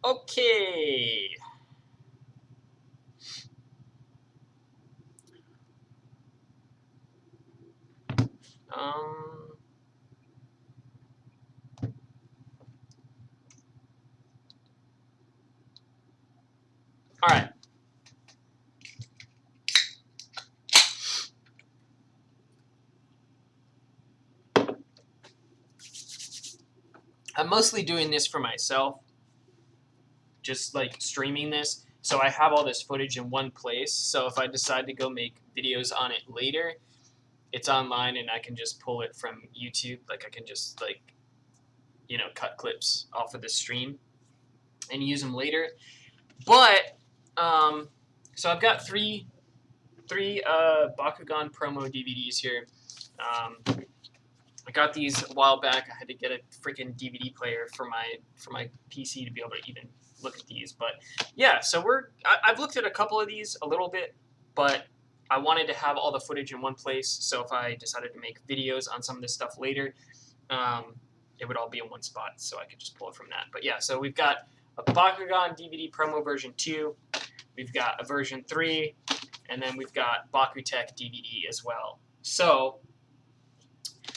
Okay. All right. I'm mostly doing this for myself, just like streaming this. So I have all this footage in one place. So if I decide to go make videos on it later, it's online and I can just pull it from YouTube. Like I can just like, cut clips off of the stream and use them later. But so I've got three Bakugan promo DVDs here. I got these a while back. I had to get a freaking DVD player for my PC to be able to even look at these. But yeah, so I've looked at a couple of these a little bit, but I wanted to have all the footage in one place. So if I decided to make videos on some of this stuff later, it would all be in one spot, so I could just pull it from that. But yeah, so we've got a Bakugan DVD promo version 2, we've got a version 3, and then we've got Bakutech DVD as well. So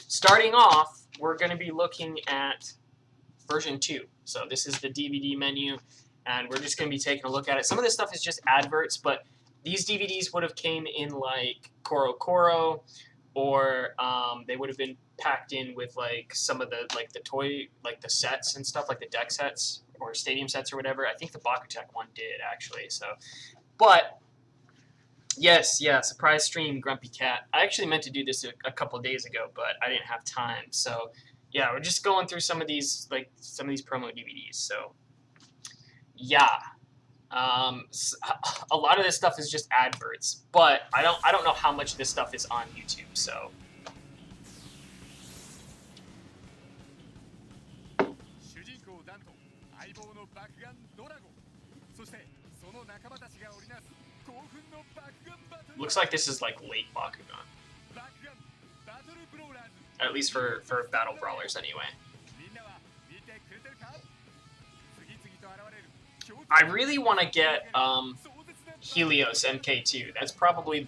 starting off, we're going to be looking at version 2. So this is the DVD menu, and we're just going to be taking a look at it. Some of this stuff is just adverts, but these DVDs would have came in like Koro Koro, or they would have been packed in with like some of the toy, like the sets and stuff, like the deck sets or stadium sets or whatever. I think the Bakutech one did actually. So, but yes, yeah, surprise stream, Grumpy Cat. I actually meant to do this a couple of days ago, but I didn't have time. So, yeah, we're just going through some of these promo DVDs. So, yeah, a lot of this stuff is just adverts, but I don't know how much of this stuff is on YouTube. So. Looks like this is like late Bakugan. At least for Battle Brawlers anyway. I really want to get Helios MK2. That's probably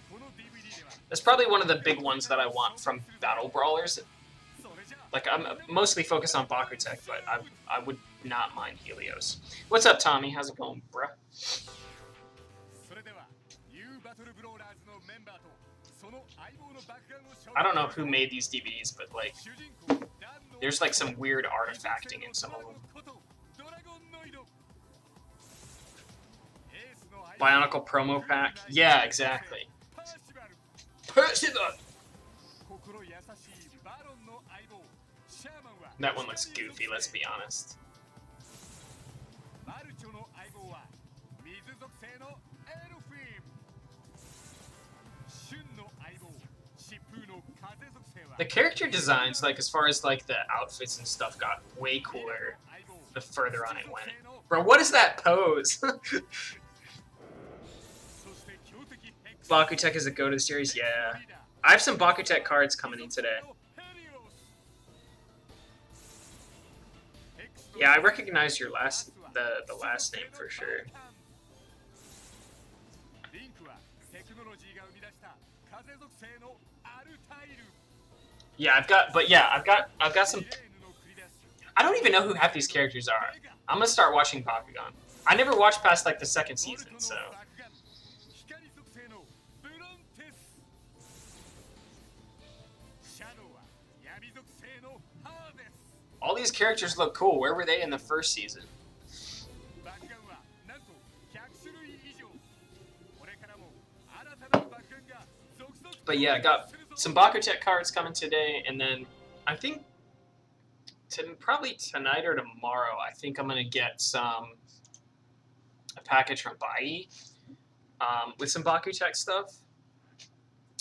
one of the big ones that I want from Battle Brawlers. Like, I'm mostly focused on Bakutech, but I would not mind Helios. What's up, Tommy? How's it going, bruh? I don't know who made these DVDs, but like, there's like some weird artifacting in some of them. Bionicle promo pack? Yeah, exactly. That one looks goofy, let's be honest. The character designs, like as far as like the outfits and stuff, got way cooler the further on it went. Bro, what is that pose? Bakutech is a go to the series? Yeah. I have some Bakutech cards coming in today. Yeah, I recognize your the last name for sure. Yeah, I've got some. I don't even know who half these characters are. I'm gonna start watching Bakugan. I never watched past like the second season, so. All these characters look cool. Where were they in the first season? But yeah, I got some Bakutech cards coming today, and then I think probably tonight or tomorrow, I think I'm gonna get a package from Bai with some Bakutech stuff.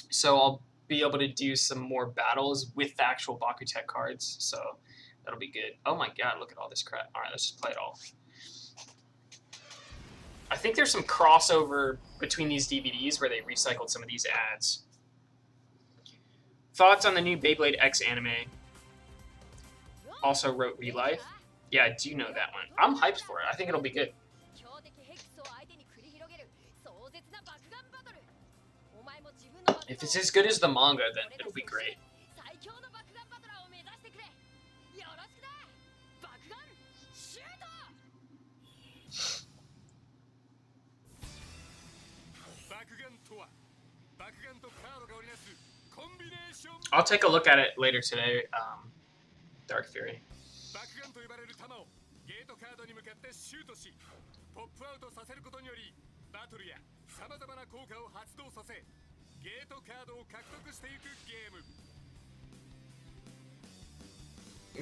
So I'll be able to do some more battles with the actual Bakutech cards. So that'll be good. Oh my god, look at all this crap. All right, let's just play it all. I think there's some crossover between these DVDs where they recycled some of these ads. Thoughts on the new Beyblade X anime? Also wrote Relife. Yeah, I do know that one. I'm hyped for it. I think it'll be good. If it's as good as the manga, then it'll be great. I'll take a look at it later today. Dark Fury.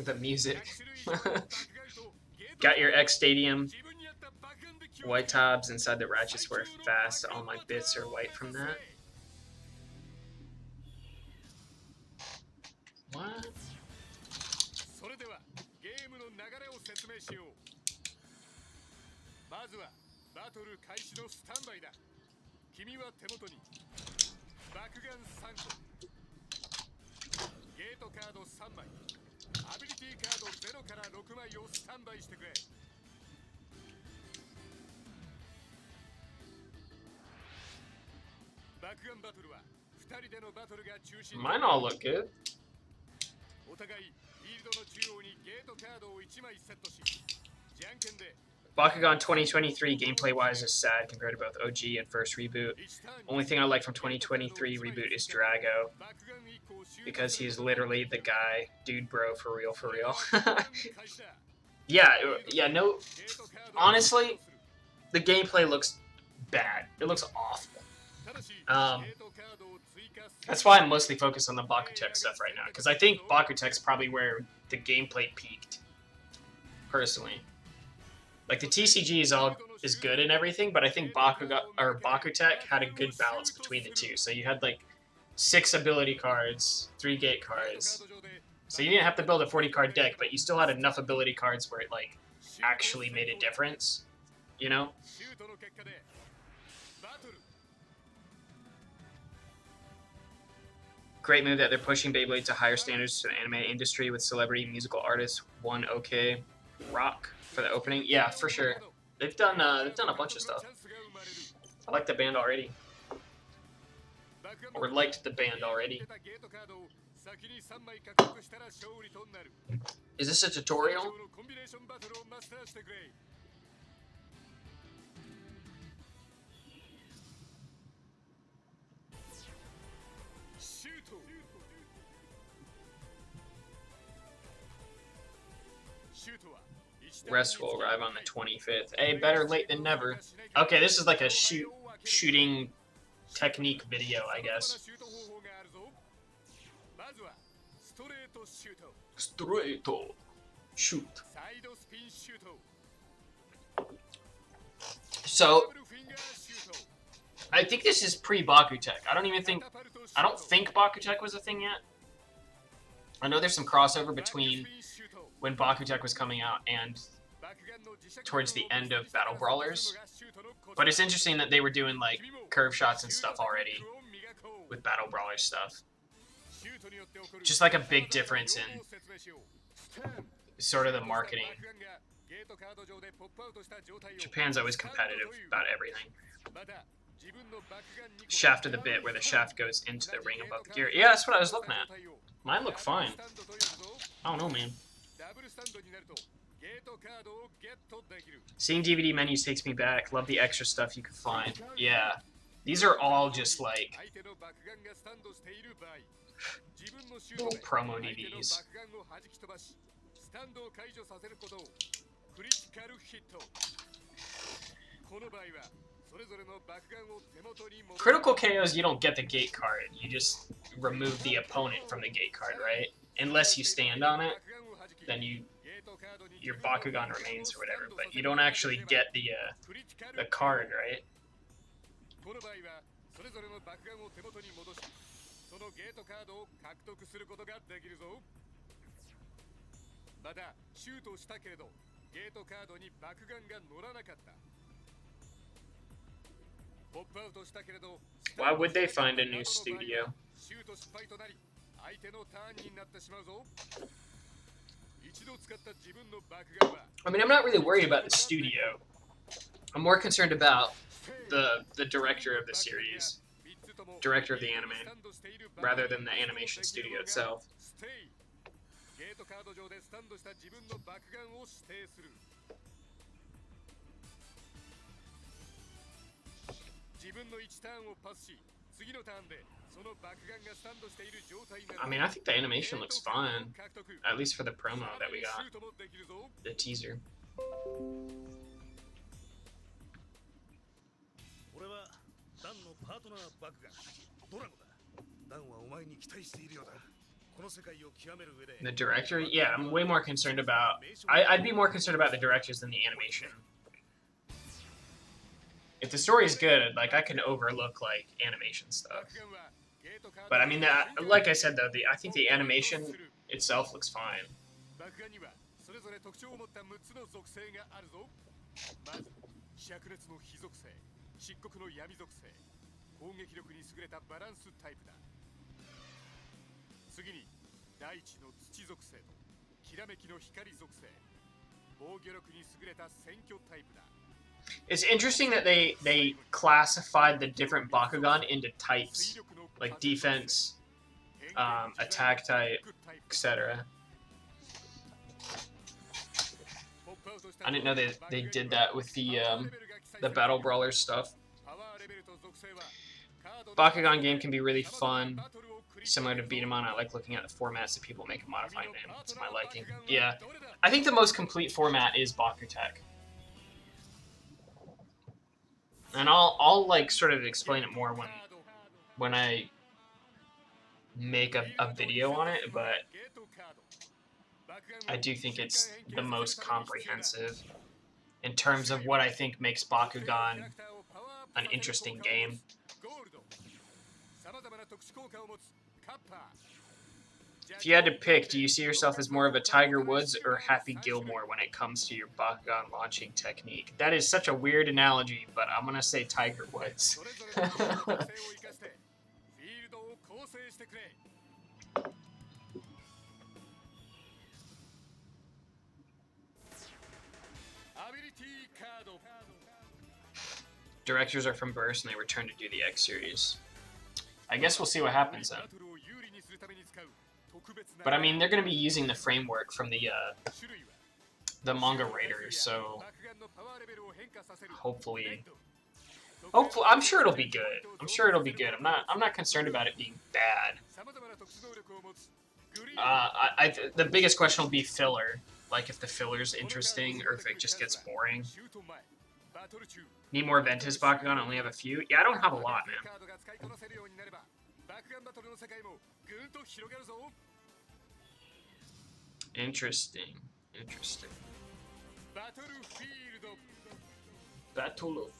The music. Got your X Stadium. White tabs inside the ratchets were fast. All my bits are white from that. What? Mine all look good. Bakugan 2023 gameplay-wise is sad compared to both OG and first reboot. Only thing I like from 2023 reboot is Drago, because he's literally the guy, dude, bro, for real, for real. yeah, no. Honestly, the gameplay looks bad. It looks awful. That's why I'm mostly focused on the Bakutech stuff right now, because I think Bakutech's probably where the gameplay peaked, personally. Like, the TCG is good and everything, but I think Bakutech had a good balance between the two. So you had, like, 6 ability cards, 3 gate cards. So you didn't have to build a 40-card deck, but you still had enough ability cards where it, like, actually made a difference, you know? Great move that they're pushing Beyblade to higher standards to the anime industry with celebrity musical artists One OK Rock for the opening. Yeah, for sure. They've done a bunch of stuff. I like the band already. Or liked the band already. Is this a tutorial? Rest will arrive on the 25th. Hey, better late than never. Okay, this is like a shooting technique video, I guess. Straight shoot. So, I think this is pre-Bakutech. I don't think Bakutech was a thing yet. I know there's some crossover between when Bakutech was coming out and towards the end of Battle Brawlers. But it's interesting that they were doing, like, curve shots and stuff already with Battle Brawler stuff. Just, like, a big difference in sort of the marketing. Japan's always competitive about everything. Shaft of the bit, where the shaft goes into the ring above the gear. Yeah, that's what I was looking at. Mine look fine. I don't know, man. Seeing DVD menus takes me back. Love the extra stuff you can find. Yeah. These are all just, like, little promo DVDs. Critical KOs, you don't get the gate card. You just remove the opponent from the gate card, right? Unless you stand on it, then your Bakugan remains or whatever. But you don't actually get the card, right? Why would they find a new studio? I mean, I'm not really worried about the studio. I'm more concerned about the director of the series, director of the anime, rather than the animation studio itself. I mean, I think the animation looks fun, at least for the promo that we got, the teaser. The director? Yeah, I'm way more concerned about... I'd be more concerned about the directors than the animation. If the story is good, like, I can overlook, like, animation stuff. But, I mean, like I said, though, I think the animation itself looks fine. It's interesting that they classified the different Bakugan into types, like defense, attack type, etc. I didn't know they did that with the Battle Brawler stuff. Bakugan game can be really fun, similar to beat 'em on. I like looking at the formats that people make and modifying them to my liking. Yeah, I think the most complete format is Bakutech. And I'll like sort of explain it more when I make a video on it, but I do think it's the most comprehensive in terms of what I think makes Bakugan an interesting game. If you had to pick, do you see yourself as more of a Tiger Woods or Happy Gilmore when it comes to your Bakugan launching technique? That is such a weird analogy, but I'm going to say Tiger Woods. Directors are from Burst and they return to do the X series. I guess we'll see what happens then. But I mean, they're going to be using the framework from the manga writers, so hopefully, I'm sure it'll be good. I'm sure it'll be good. I'm not concerned about it being bad. The biggest question will be filler, like if the filler's interesting or if it just gets boring. Need more Ventus Bakugan? I only have a few. Yeah, I don't have a lot, man. Interesting. Battlefield.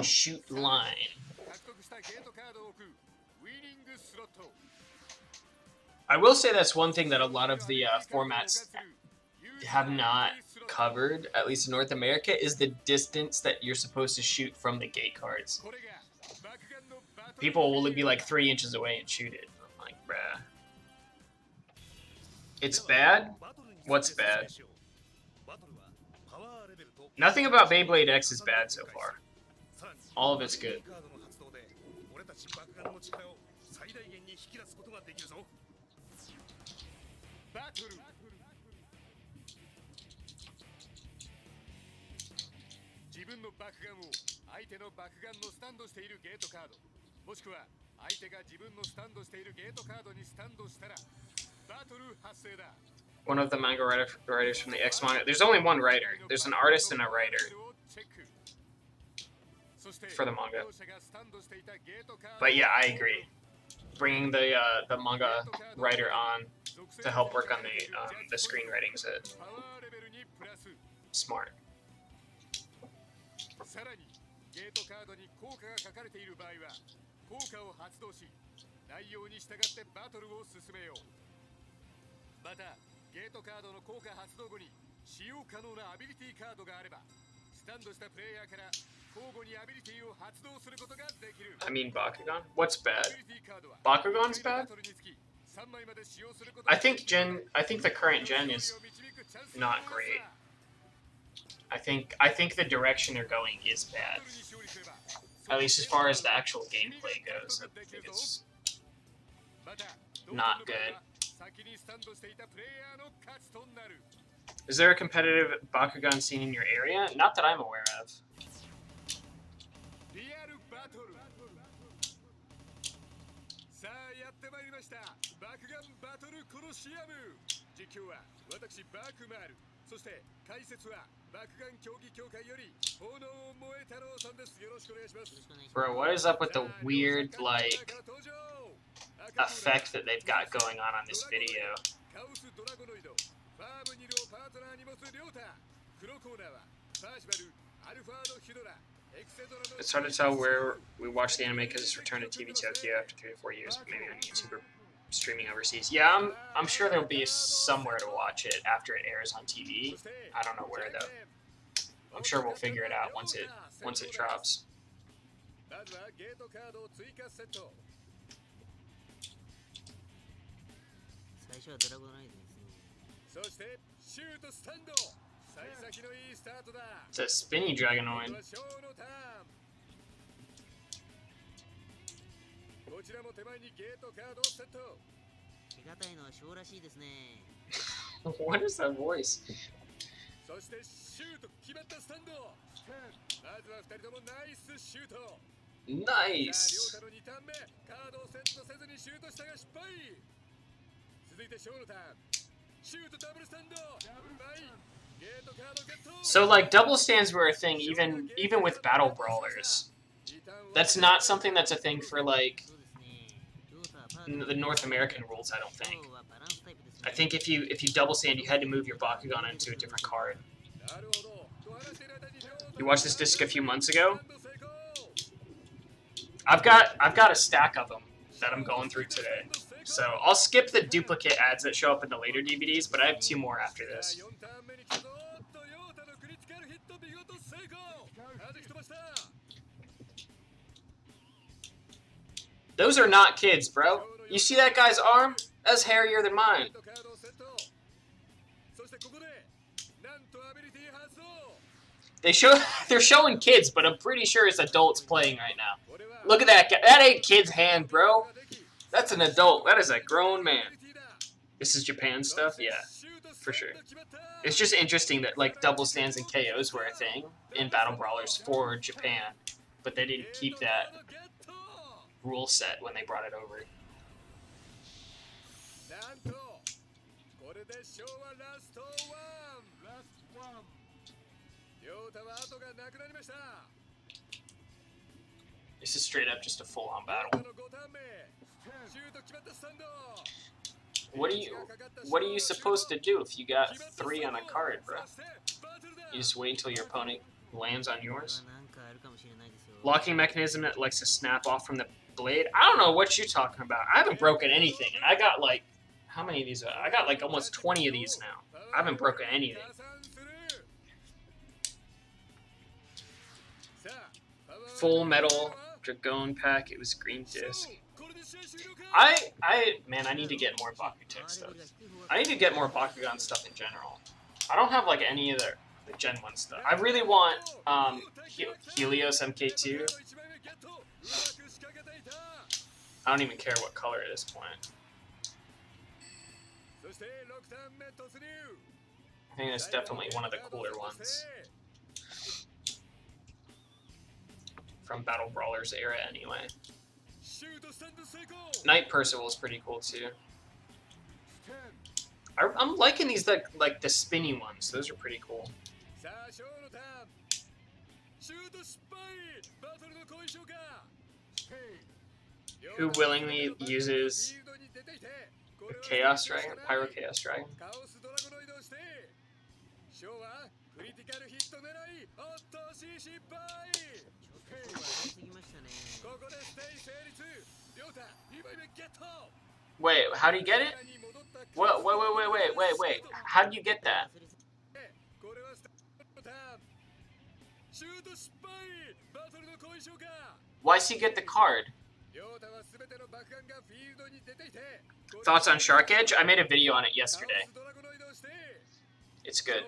Shoot line. I will say that's one thing that a lot of the formats have not covered, at least in North America, is the distance that you're supposed to shoot from the gate cards. People will be like 3 inches away and shoot it. I'm like, bruh. It's bad? What's bad? Nothing about Beyblade X is bad so far. All of it's good. One of the manga writers from the X manga. There's only one writer. There's an artist and a writer for the manga. But yeah, I agree. Bringing the manga writer on to help work on the screenwriting is smart. I mean Bakugan? What's bad? Bakugan's bad? I think the current gen is not great. I think the direction they're going is bad. At least as far as the actual gameplay goes. I think it's not good. Is there a competitive Bakugan scene in your area? Not that I'm aware of. Bro, what is up with the weird, like, effect that they've got going on this video? It's hard to tell where we watch the anime because it's returned to TV Tokyo after 3 or 4 years, but maybe on YouTube or streaming overseas. Yeah, I'm sure there'll be somewhere to watch it after it airs on TV. I don't know where though. I'm sure we'll figure it out once it drops. It's a spinny Dragonoid. What is that voice? Nice. So like double stands were a thing even with battle brawlers. That's not something that's a thing for like the North American rules, I don't think. I think if you double stand, you had to move your Bakugan into a different card. You watched this disc a few months ago? I've got a stack of them that I'm going through today. So I'll skip the duplicate ads that show up in the later DVDs, but I have 2 more after this. Those are not kids, bro. You see that guy's arm? That's hairier than mine. They're showing kids, but I'm pretty sure it's adults playing right now. Look at that guy. That ain't kid's hand, bro. That's an adult. That is a grown man. This is Japan stuff? Yeah, for sure. It's just interesting that like double stands and KOs were a thing in Battle Brawlers for Japan, but they didn't keep that rule set when they brought it over. This is straight up just a full-on battle. What are you supposed to do if you got 3 on a card, bro? You just wait until your opponent lands on yours? Locking mechanism that likes to snap off from the blade? I don't know what you're talking about. I haven't broken anything, and I got like, how many of these? I got like almost 20 of these now. I haven't broken anything. Full Metal Dragon pack. It was green disc. Man, I need to get more Bakugan stuff. I need to get more Bakugan stuff in general. I don't have like any of the Gen 1 stuff. I really want Helios MK2. I don't even care what color at this point. I think that's definitely one of the cooler ones. From Battle Brawlers era anyway. Night Percival is pretty cool too. I'm liking these like the spinny ones. Those are pretty cool. Who willingly uses a Chaos Dragon? Pyro Chaos Dragon? Wait, how do you get it? What? Wait. How do you get that? Why does he get the card? Thoughts on Shark Edge? I made a video on it yesterday. It's good.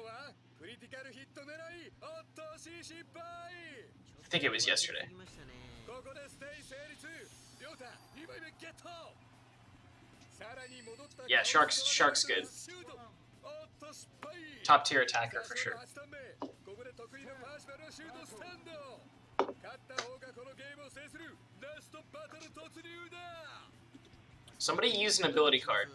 I think it was yesterday. Yeah, Shark's good. Top tier attacker for sure. Somebody use an ability card.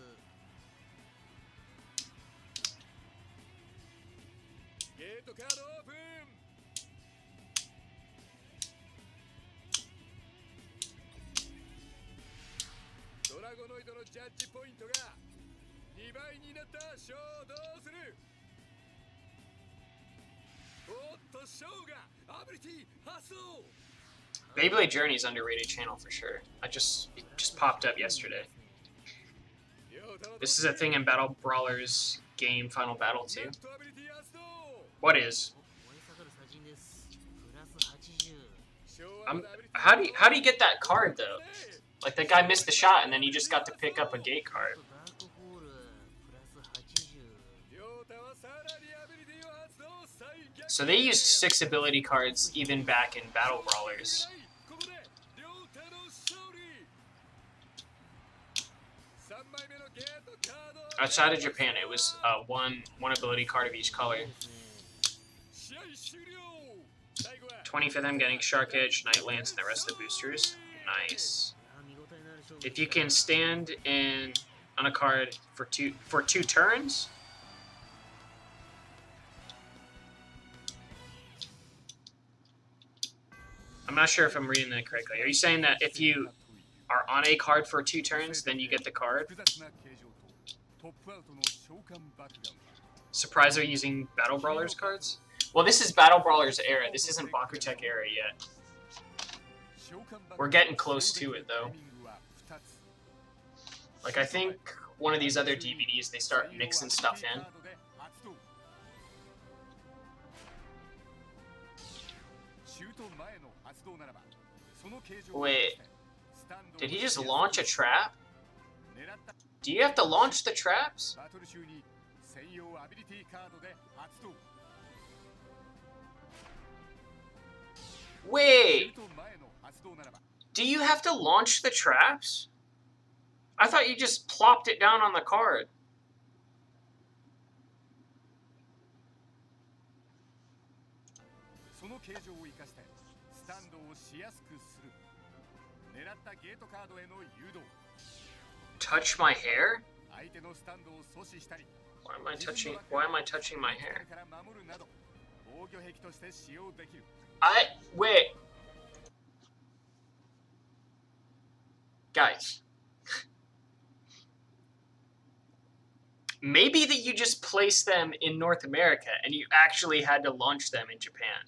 Beyblade Journey is underrated channel for sure. It just popped up yesterday. This is a thing in Battle Brawlers game Final Battle 2. What is? How do you get that card though? Like that guy missed the shot and then he just got to pick up a gate card. So they used 6 ability cards even back in Battle Brawlers. Outside of Japan, it was one ability card of each color. 25th, I'm getting Shark Edge, Night Lance, and the rest of the boosters. Nice. If you can stand on a card for two turns. I'm not sure if I'm reading that correctly. Are you saying that if you are on a card for 2 turns, then you get the card? Surprised they're using Battle Brawlers cards? Well, this is Battle Brawlers era. This isn't Bakutech era yet. We're getting close to it, though. Like, I think one of these other DVDs, they start mixing stuff in. Wait, did he just launch a trap? Do you have to launch the traps? Wait, do you have to launch the traps? I thought you just plopped it down on the card. Touch my hair? Why am I touching my hair? Wait. Guys. Maybe that you just placed them in North America and you actually had to launch them in Japan.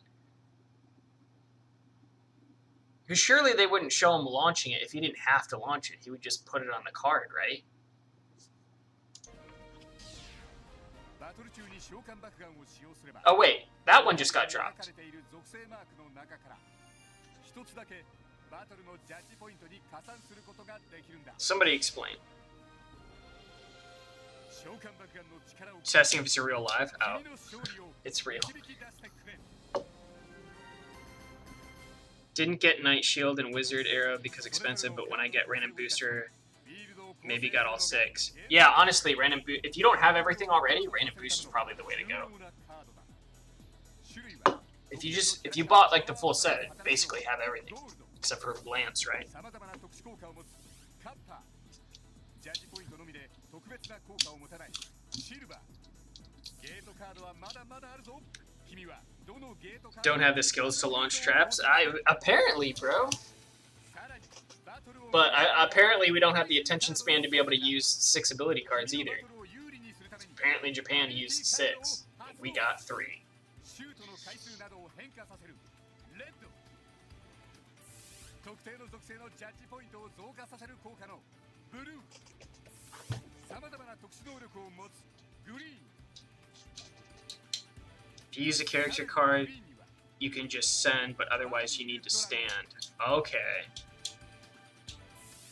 Because surely they wouldn't show him launching it if he didn't have to launch it. He would just put it on the card, right? Oh wait, that one just got dropped. Somebody explain. Just asking if it's a real live. Oh, it's real. Didn't get Night Shield and Wizard Arrow because expensive, but when I get Random Booster, maybe got all 6. Yeah, honestly, if you don't have everything already, Random Booster is probably the way to go. If you bought like the full set, basically have everything except for Lance, right? Don't have the skills to launch traps? Apparently, bro. But apparently we don't have the attention span to be able to use 6 ability cards either. Apparently Japan used 6. We got 3. If you use a character card, you can just send, but otherwise you need to stand. Okay.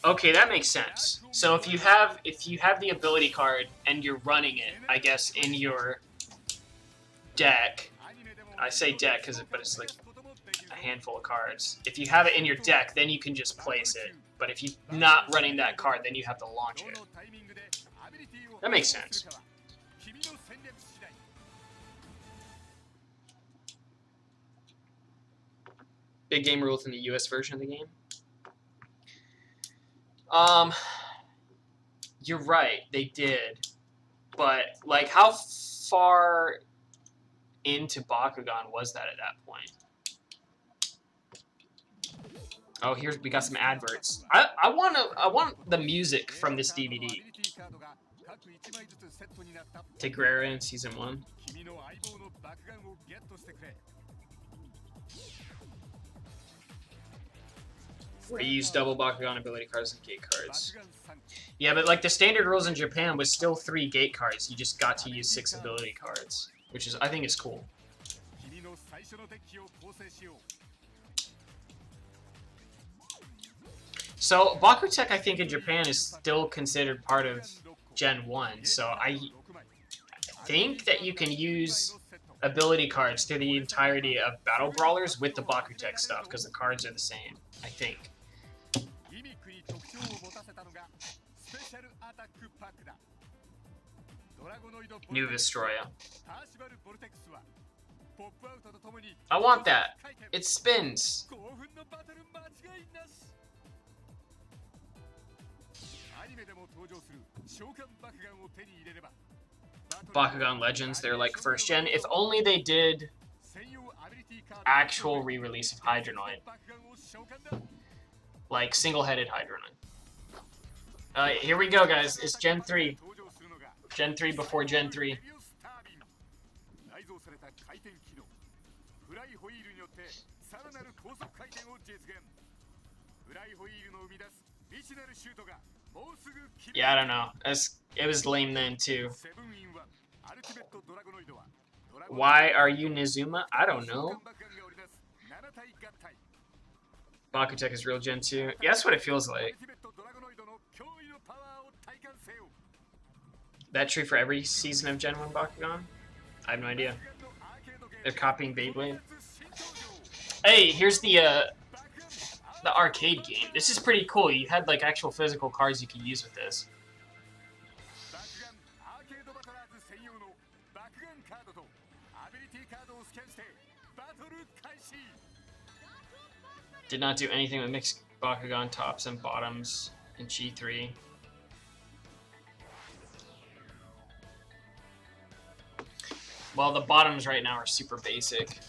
Okay, that makes sense. So if you have the ability card and you're running it, I guess in your deck, I say deck but it's like a handful of cards. If you have it in your deck, then you can just place it. But if you're not running that card, then you have to launch it. That makes sense. Big game rules in the US version of the game. You're right, they did. But, like, how far into Bakugan was that at that point? Oh, we got some adverts. I want the music from this DVD. Tigrera in Season 1. Where you use double Bakugan ability cards and gate cards. Yeah, but like the standard rules in Japan was still 3 gate cards. You just got to use 6 ability cards, which is, I think, is cool. So Bakutech, I think, in Japan is still considered part of Gen 1. So I think that you can use ability cards through the entirety of Battle Brawlers with the Bakutech stuff, because the cards are the same, I think. New Vestroya. I want that. It spins. Bakugan Legends, they're like first gen. If only they did actual re-release of Hydronoid. Like single-headed Hydronoid. Here we go, guys. It's Gen 3. Gen 3 before Gen 3. Yeah, I don't know. It was lame then, too. Why are you Nizuma? I don't know. Bakutech is real Gen 2. Yeah, that's what it feels like. That true for every season of Gen 1 Bakugan? I have no idea. They're copying Beyblade. Hey, here's the arcade game. This is pretty cool. You had like actual physical cards you could use with this. Did not do anything with mixed Bakugan tops and bottoms in G3. Well, the bottoms right now are super basic.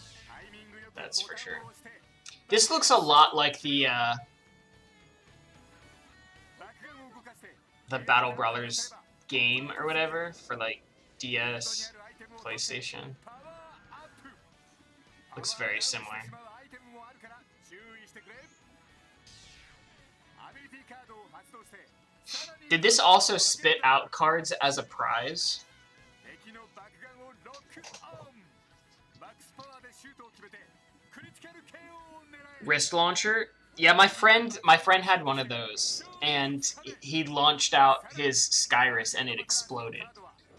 That's for sure. This looks a lot like the Battle Brawlers game or whatever for like DS, PlayStation. Looks very similar. Did this also spit out cards as a prize? Wrist launcher? Yeah, my friend had one of those, and he launched out his Skyrus and it exploded.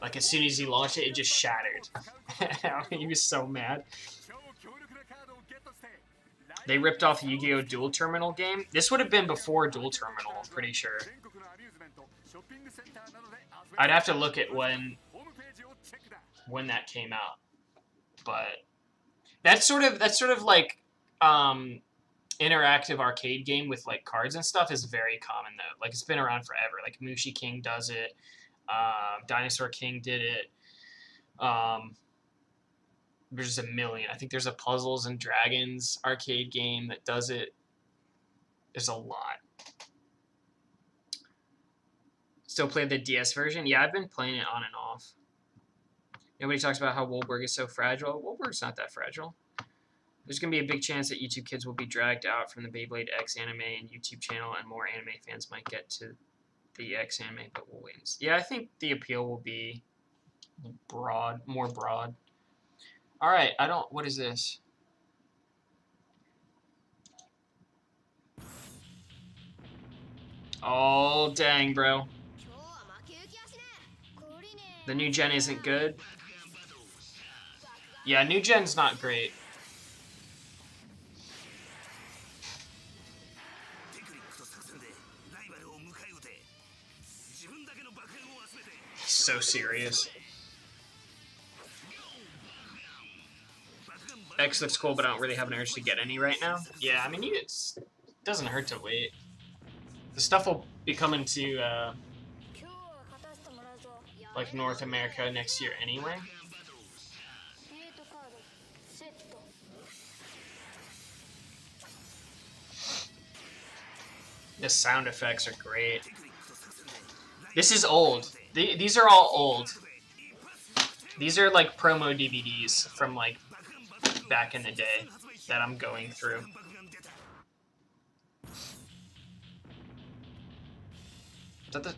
Like as soon as he launched it, it just shattered. He was so mad. They ripped off the Yu-Gi-Oh! Dual Terminal game. This would have been before Dual Terminal, I'm pretty sure. I'd have to look at when that came out. But that's sort of like interactive arcade game with like cards and stuff is very common though. Like it's been around forever. Like Mushi King does it. Dinosaur King did it. There's a million. I think there's a Puzzles and Dragons arcade game that does it. There's a lot. Still play the DS version? Yeah, I've been playing it on and off. Nobody talks about how Wolberg is so fragile. Wolberg's not that fragile. There's going to be a big chance that YouTube Kids will be dragged out from the Beyblade X anime and YouTube channel, and more anime fans might get to the X anime, but we'll wait and see. Yeah, I think the appeal will be more broad. All right, what is this? Oh, dang, bro. The new gen isn't good. Yeah, new gen's not great. So serious. X looks cool, but I don't really have an urge to get any right now. Yeah, I mean, it doesn't hurt to wait. The stuff will be coming to, like, North America next year anyway. The sound effects are great. This is old. These are all old. These are, like, promo DVDs from, like, back in the day that I'm going through. Is that the...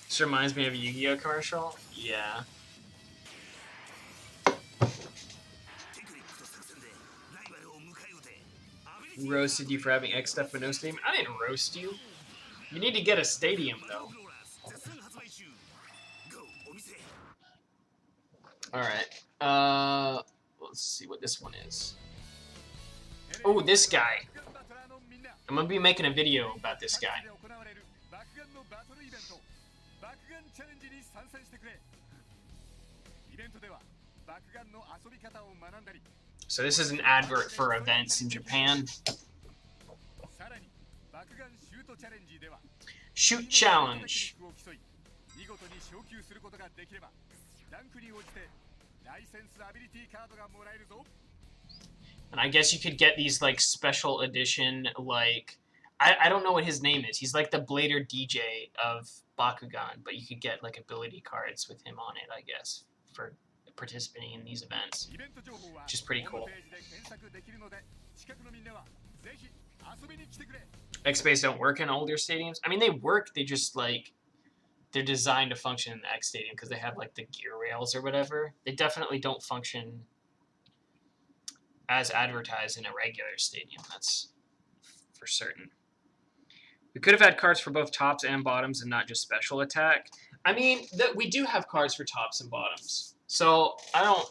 This reminds me of a Yu-Gi-Oh commercial. Yeah. Roasted you for having X stuff but no stadium. I didn't roast you. You need to get a stadium, though. Alright. Let's see what this one is. Oh, this guy. I'm gonna be making a video about this guy. So this is an advert for events in Japan. Shoot challenge. And I guess you could get these like special edition, like I don't know what his name is. He's like the Blader DJ of Bakugan, but you could get like ability cards with him on it, I guess, for participating in these events, which is pretty cool. X-Bays don't work in older stadiums. I mean, they work, they just like, they're designed to function in the X Stadium because they have like the gear rails or whatever. They definitely don't function as advertised in a regular stadium, that's for certain. We could have had cards for both tops and bottoms and not just special attack. I mean, we do have cards for tops and bottoms. So I don't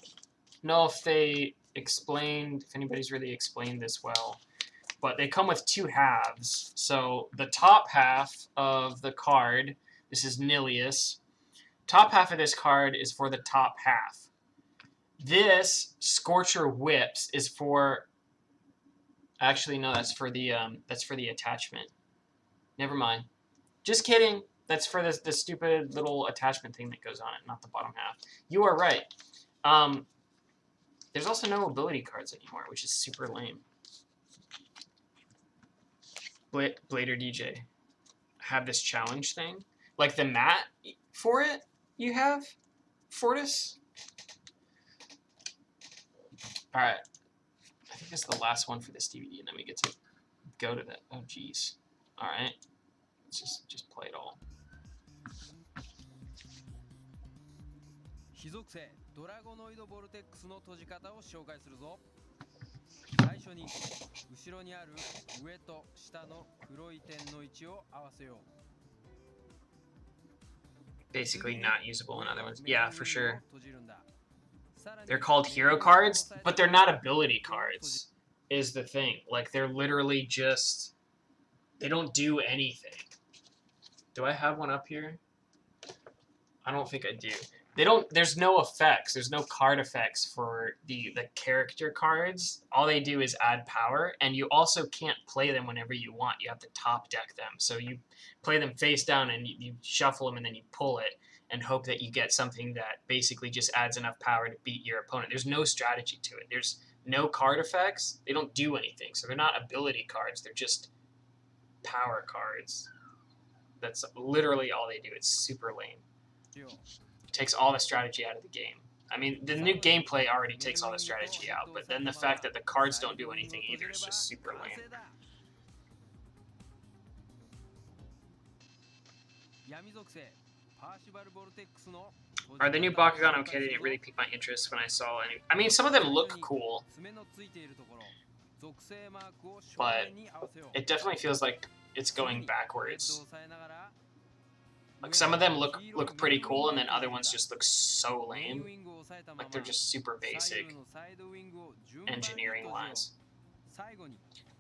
know if they explained, if anybody's really explained this well, but they come with two halves. So the top half of the card, this is Nilius. Top half of this card is for the top half. This Scorcher Whips is for, actually no, that's for the attachment. Never mind. Just kidding. That's for the stupid little attachment thing that goes on it, not the bottom half. You are right. There's also no ability cards anymore, which is super lame. Blader DJ. Have this challenge thing. Like the mat for it, you have? Fortis? Alright. I think this is the last one for this DVD, and then we get to go to that. Oh, jeez. Alright. Let's just play it all. 非属性ドラゴノイドボルテックスの閉じ方を紹介するぞ。最初に後ろにある上と下の黒い点の位置を合わせよう。Basically not usable in other ones. Yeah, for sure. They're called hero cards, but they're not ability cards, is the thing. Like, they're literally just... They don't do anything. Do I have one up here? I don't think I do. They don't... There's no effects. There's no card effects for the character cards. All they do is add power, and you also can't play them whenever you want. You have to top deck them. So you play them face down, and you shuffle them, and then you pull it, and hope that you get something that basically just adds enough power to beat your opponent. There's no strategy to it. There's no card effects. They don't do anything. So they're not ability cards. They're just power cards. That's literally all they do. It's super lame. It takes all the strategy out of the game. I mean, the new gameplay already takes all the strategy out, but then the fact that the cards don't do anything either is just super lame. Are the new Bakugan okay? They didn't really pique my interest when I saw any. I mean, some of them look cool, but it definitely feels like it's going backwards. Like some of them look pretty cool, and then other ones just look so lame. Like they're just super basic, engineering-wise.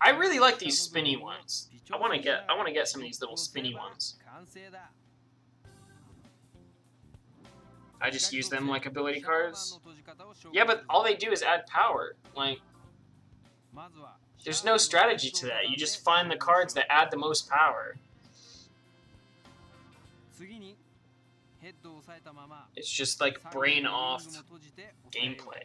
I really like these spinny ones. I want to get some of these little spinny ones. I just use them like ability cards. Yeah, but all they do is add power. Like, there's no strategy to that. You just find the cards that add the most power. It's just like brain off gameplay.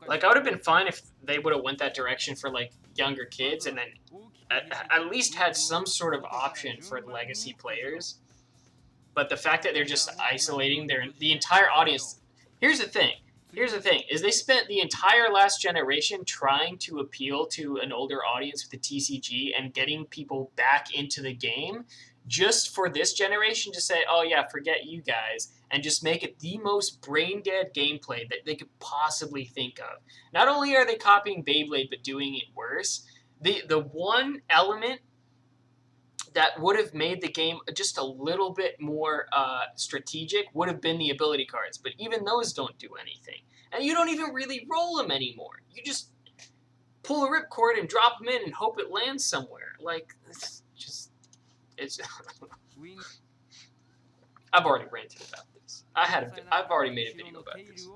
Like, I would have been fine if they would have went that direction for like younger kids, and then at least had some sort of option for legacy players. But the fact that they're just isolating the entire audience. Here's the thing, is they spent the entire last generation trying to appeal to an older audience with the TCG and getting people back into the game, just for this generation to say, oh yeah, forget you guys, and just make it the most brain-dead gameplay that they could possibly think of. Not only are they copying Beyblade, but doing it worse. The one element that would have made the game just a little bit more strategic would have been the ability cards, but even those don't do anything. And you don't even really roll them anymore. You just pull a ripcord and drop them in and hope it lands somewhere. Like, it's just... It's... I've already ranted about this. I've already made a video about this.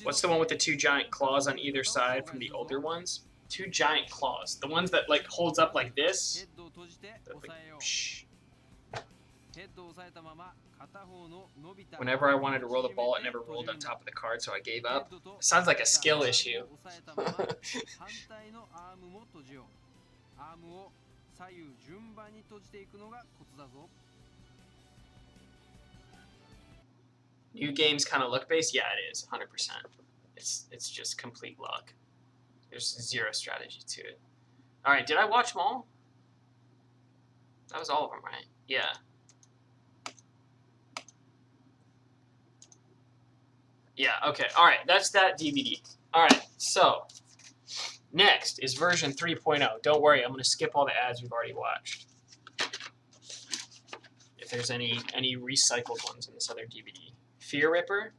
What's the one with the two giant claws on either side from the older ones? Two giant claws. The ones that like holds up like this. Whenever I wanted to roll the ball, it never rolled on top of the card, so I gave up. It sounds like a skill issue. New games kind of luck-based? Yeah, it is, 100%. It's just complete luck. There's zero strategy to it. Alright, did I watch them all? That was all of them, right? Yeah. Yeah, okay. Alright, that's that DVD. Alright, so next is version 3.0. Don't worry, I'm going to skip all the ads we've already watched. If there's any recycled ones in this other DVD. Fear Ripper.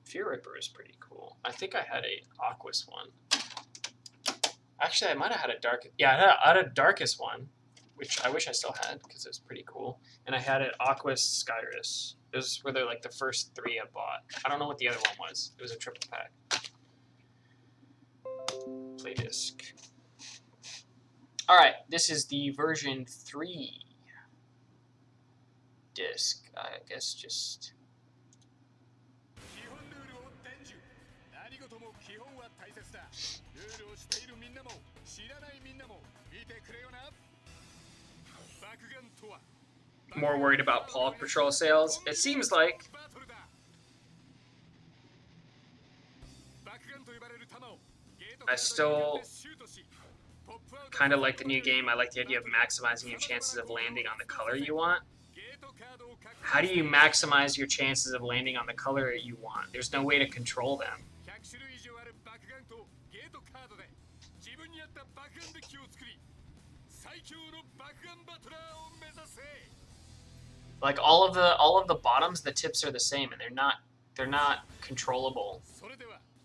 Fear Ripper is pretty cool. I think I had a Aquas one. Actually, I might have had a Dark... Yeah, I had a Darkest one, which I wish I still had, because it was pretty cool. And I had an Aquas Skyrus. Those were like the first three I bought. I don't know what the other one was. It was a triple pack. Play disc. Alright, this is the version 3 disc. I guess just... More worried about Paw Patrol sales? It seems like. I still kind of like the new game. I like the idea of maximizing your chances of landing on the color you want. How do you maximize your chances of landing on the color you want? There's no way to control them. Like all of the bottoms, the tips are the same, and they're not controllable.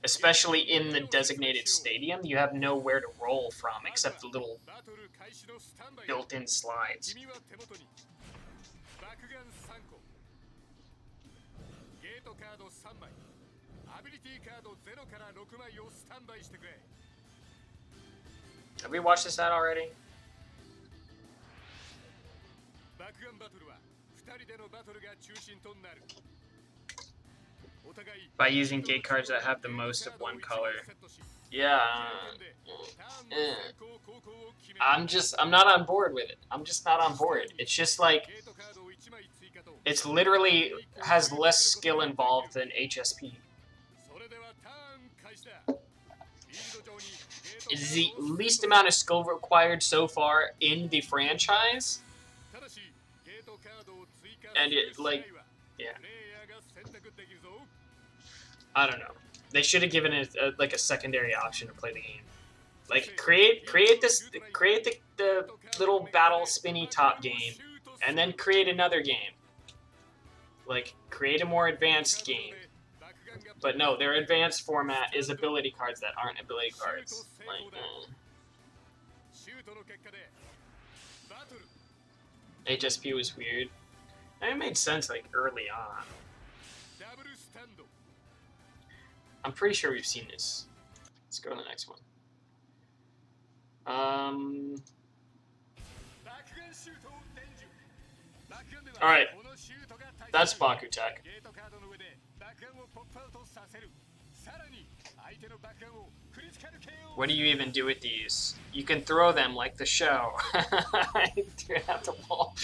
Especially in the designated stadium, you have nowhere to roll from except the little built-in slides. Have we watched this ad already? By using gate cards that have the most of one color. Yeah. I'm not on board with it. I'm just not on board. It's just like, it's literally has less skill involved than HSP. It's the least amount of skill required so far in the franchise. And it, like, yeah. I don't know. They should have given it like a secondary option to play the game. Like create the little battle spinny top game, and then create another game. Like create a more advanced game. But no, their advanced format is ability cards that aren't ability cards. Like, HSP was weird. And it made sense like early on. I'm pretty sure we've seen this. Let's go to the next one. Alright. That's Bakugan. What do you even do with these? You can throw them like the show. Throw it at the wall.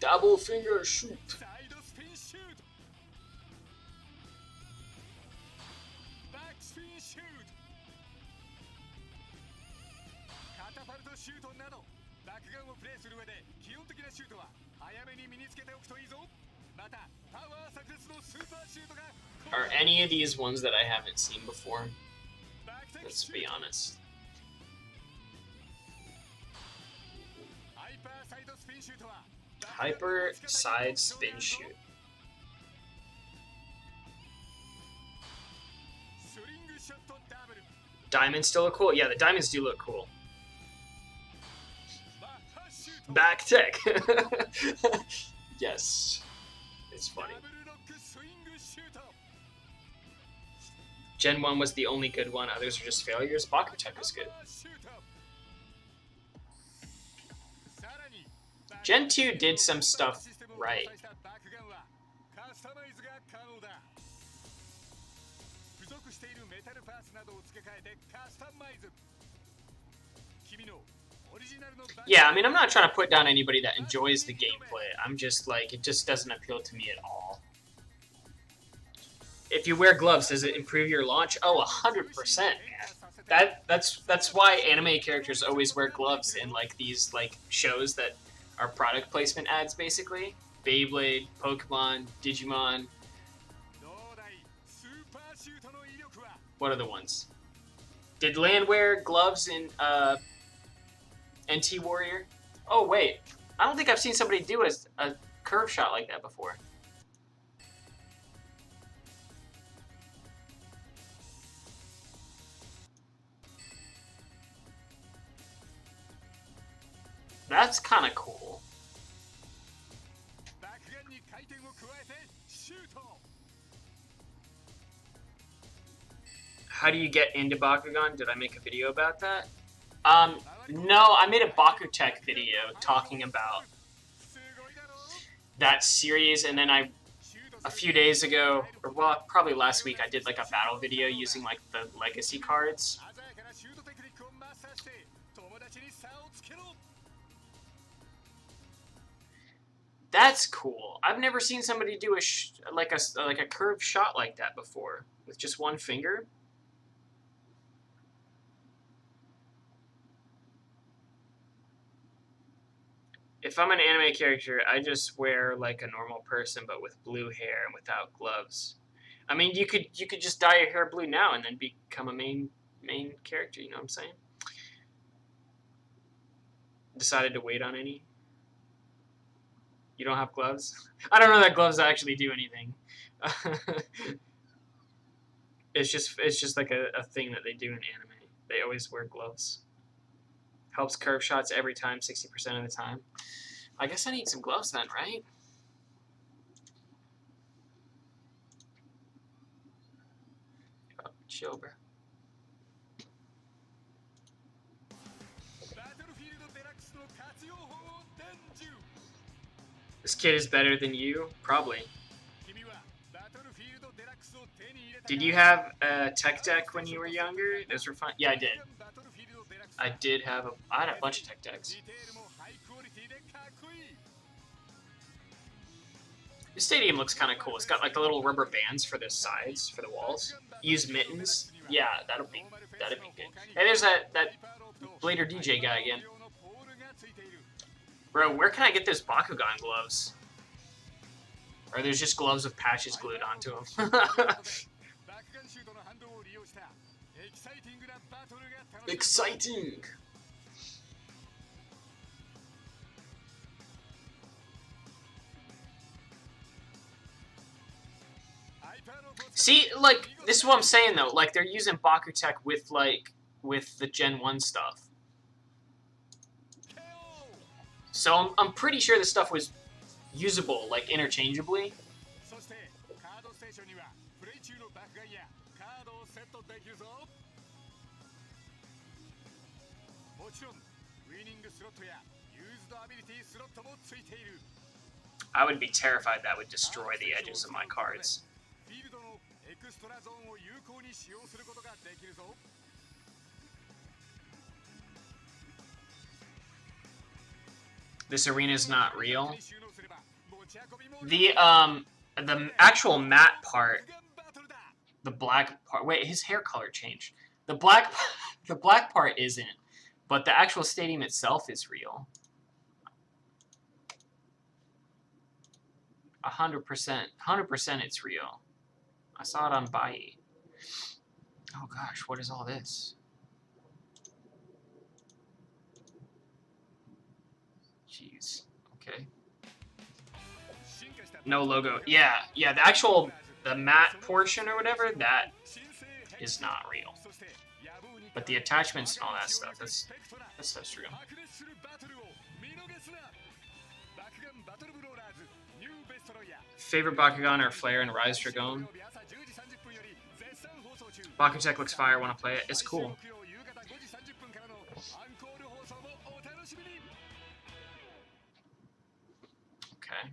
Double finger shoot. Are any of these ones that I haven't seen before? Let's be honest. Hyper side spin shoot. Diamonds still look cool? Yeah, the diamonds do look cool. Back tech. Yes. It's funny. Gen 1 was the only good one, others are just failures. Bakugan was good. Gen 2 did some stuff right. Yeah, I mean, I'm not trying to put down anybody that enjoys the gameplay. I'm just like, it just doesn't appeal to me at all. If you wear gloves, does it improve your launch? Oh, 100%, man. That's why anime characters always wear gloves in like these like shows that are product placement ads, basically. Beyblade, Pokemon, Digimon. What are the ones? Did Land wear gloves in NT Warrior? Oh wait, I don't think I've seen somebody do a curve shot like that before. That's kind of cool. How do you get into Bakugan? Did I make a video about that? No, I made a Bakutech video talking about that series, and then a few days ago, or well, probably last week, I did like a battle video using like the legacy cards. That's cool. I've never seen somebody do like a curved shot like that before with just one finger. If I'm an anime character, I just wear like a normal person, but with blue hair and without gloves. I mean, you could just dye your hair blue now and then become a main character. You know what I'm saying? Decided to wait on any. You don't have gloves? I don't know that gloves actually do anything. It's just like a thing that they do in anime. They always wear gloves. Helps curve shots every time, 60% of the time. I guess I need some gloves then, right? Oh, chill, bro. This kid is better than you? Probably. Did you have a tech deck when you were younger? Those were fun. Yeah, I did. I had a bunch of tech decks. The stadium looks kind of cool. It's got like the little rubber bands for the sides, for the walls. Use mittens. Yeah, that'd be good. Hey, there's that Blader DJ guy again. Bro, where can I get those Bakugan gloves? Or there's just gloves with patches glued onto them. Exciting! See, like, this is what I'm saying though. Like, they're using Bakutech with the Gen 1 stuff. So I'm pretty sure this stuff was usable, like, interchangeably. I would be terrified that would destroy the edges of my cards. This arena is not real. The actual matte part, the black part. Wait, his hair color changed. The black part isn't, but the actual stadium itself is real. 100%, it's real. I saw it on Bai. Oh gosh, what is all this? Jeez. Okay. No logo. Yeah, the matte portion or whatever, that is not real. But the attachments and all that stuff, that's real. Favorite Bakugan are Flare and Rise Dragon. Bakutech looks fire, want to play it. It's cool. Okay.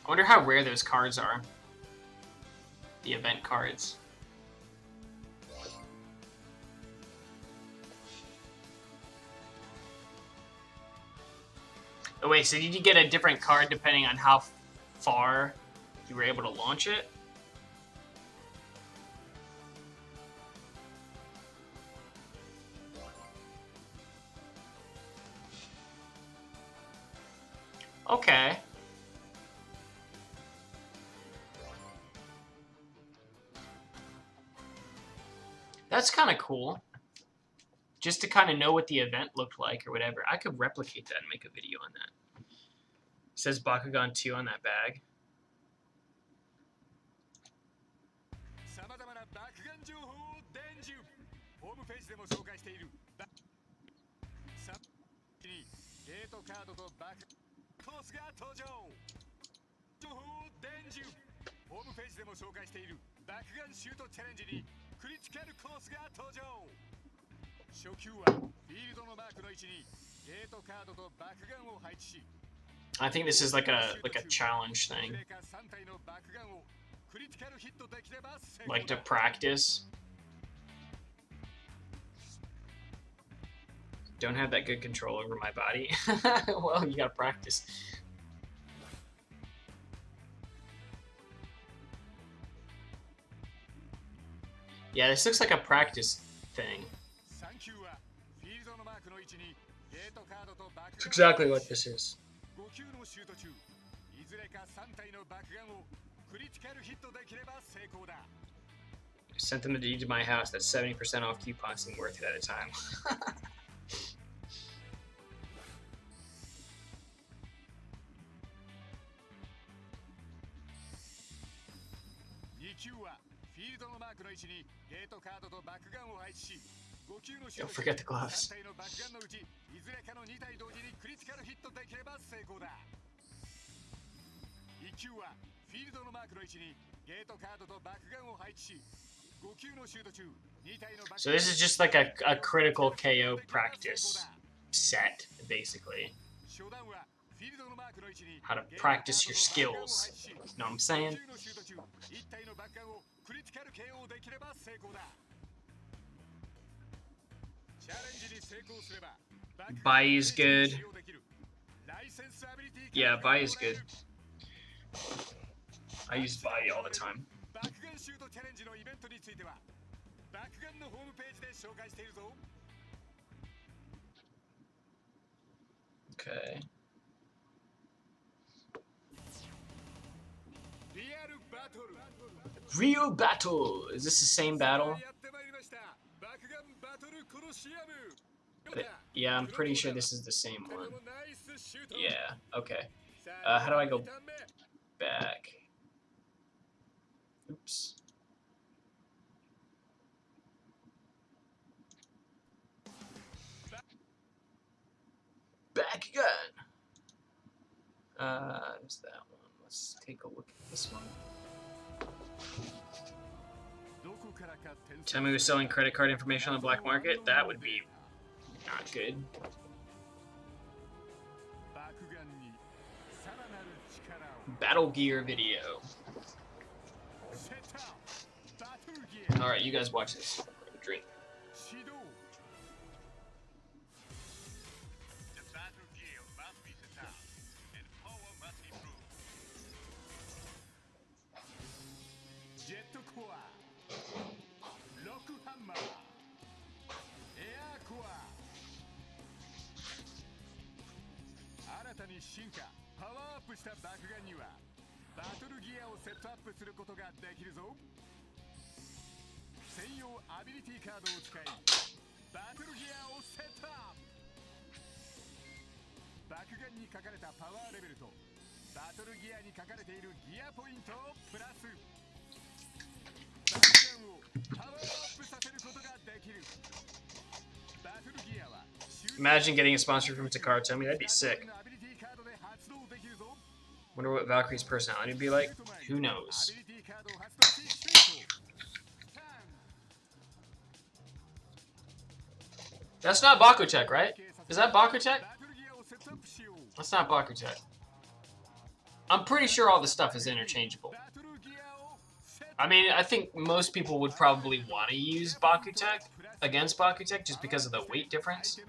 I wonder how rare those cards are. The event cards. Oh wait, so did you get a different card depending on how far you were able to launch it? Okay. That's kind of cool. Just to kind of know what the event looked like or whatever. I could replicate that and make a video on that. It says Bakugan 2 on that bag. I think this is like a challenge thing. Like to practice. Don't have that good control over my body. Well, you gotta practice. Yeah, this looks like a practice thing. That's exactly what this is. Sent them the deed to my house. That's 70% off coupons and worth it at a time. 球はフィールドのマークの位置にゲートカードと爆弾を配置し、5球のシュー Don't ト forget the gloves. 3体の爆弾のうちいずれかの2体同時にクリティカルヒットできれば成功だ。1球はフィールドのマークの位置にゲートカードと爆弾を配置し、5球のシュート中2体の爆弾 So this is just like a critical KO practice set, basically. 初段はフィールドのマークの位置に How to practice your skills. You know what I'm saying? 1体の爆弾をクリティカル KO できれば成功だ。チャレンジに成功すれば Bai is good. Yeah, Bai is good. I use Bai all the time. 爆弾シュートチャレンジのイベントについては爆弾のホームページで紹介しているぞ。 Okay. リアルバトル Real battle. Is this the same battle? やってまいりました。爆弾バトルコロシアム。 Yeah, I'm pretty sure this is the same one. Yeah, okay. How do I go back? Oops. Back again. There's that one. Let's take a look at this one. Tell me who's selling credit card information on the black market? That would be not good. Battle Gear video. Alright, you guys watch this. Drink. Imagine getting a sponsor from Takara. That'd be sick. Wonder what Valkyrie's personality would be like. Who knows? That's not Bakutek, right? Is that Bakutek? That's not Bakutek. I'm pretty sure all the stuff is interchangeable. I mean, I think most people would probably want to use Bakutek against Bakutek just because of the weight difference.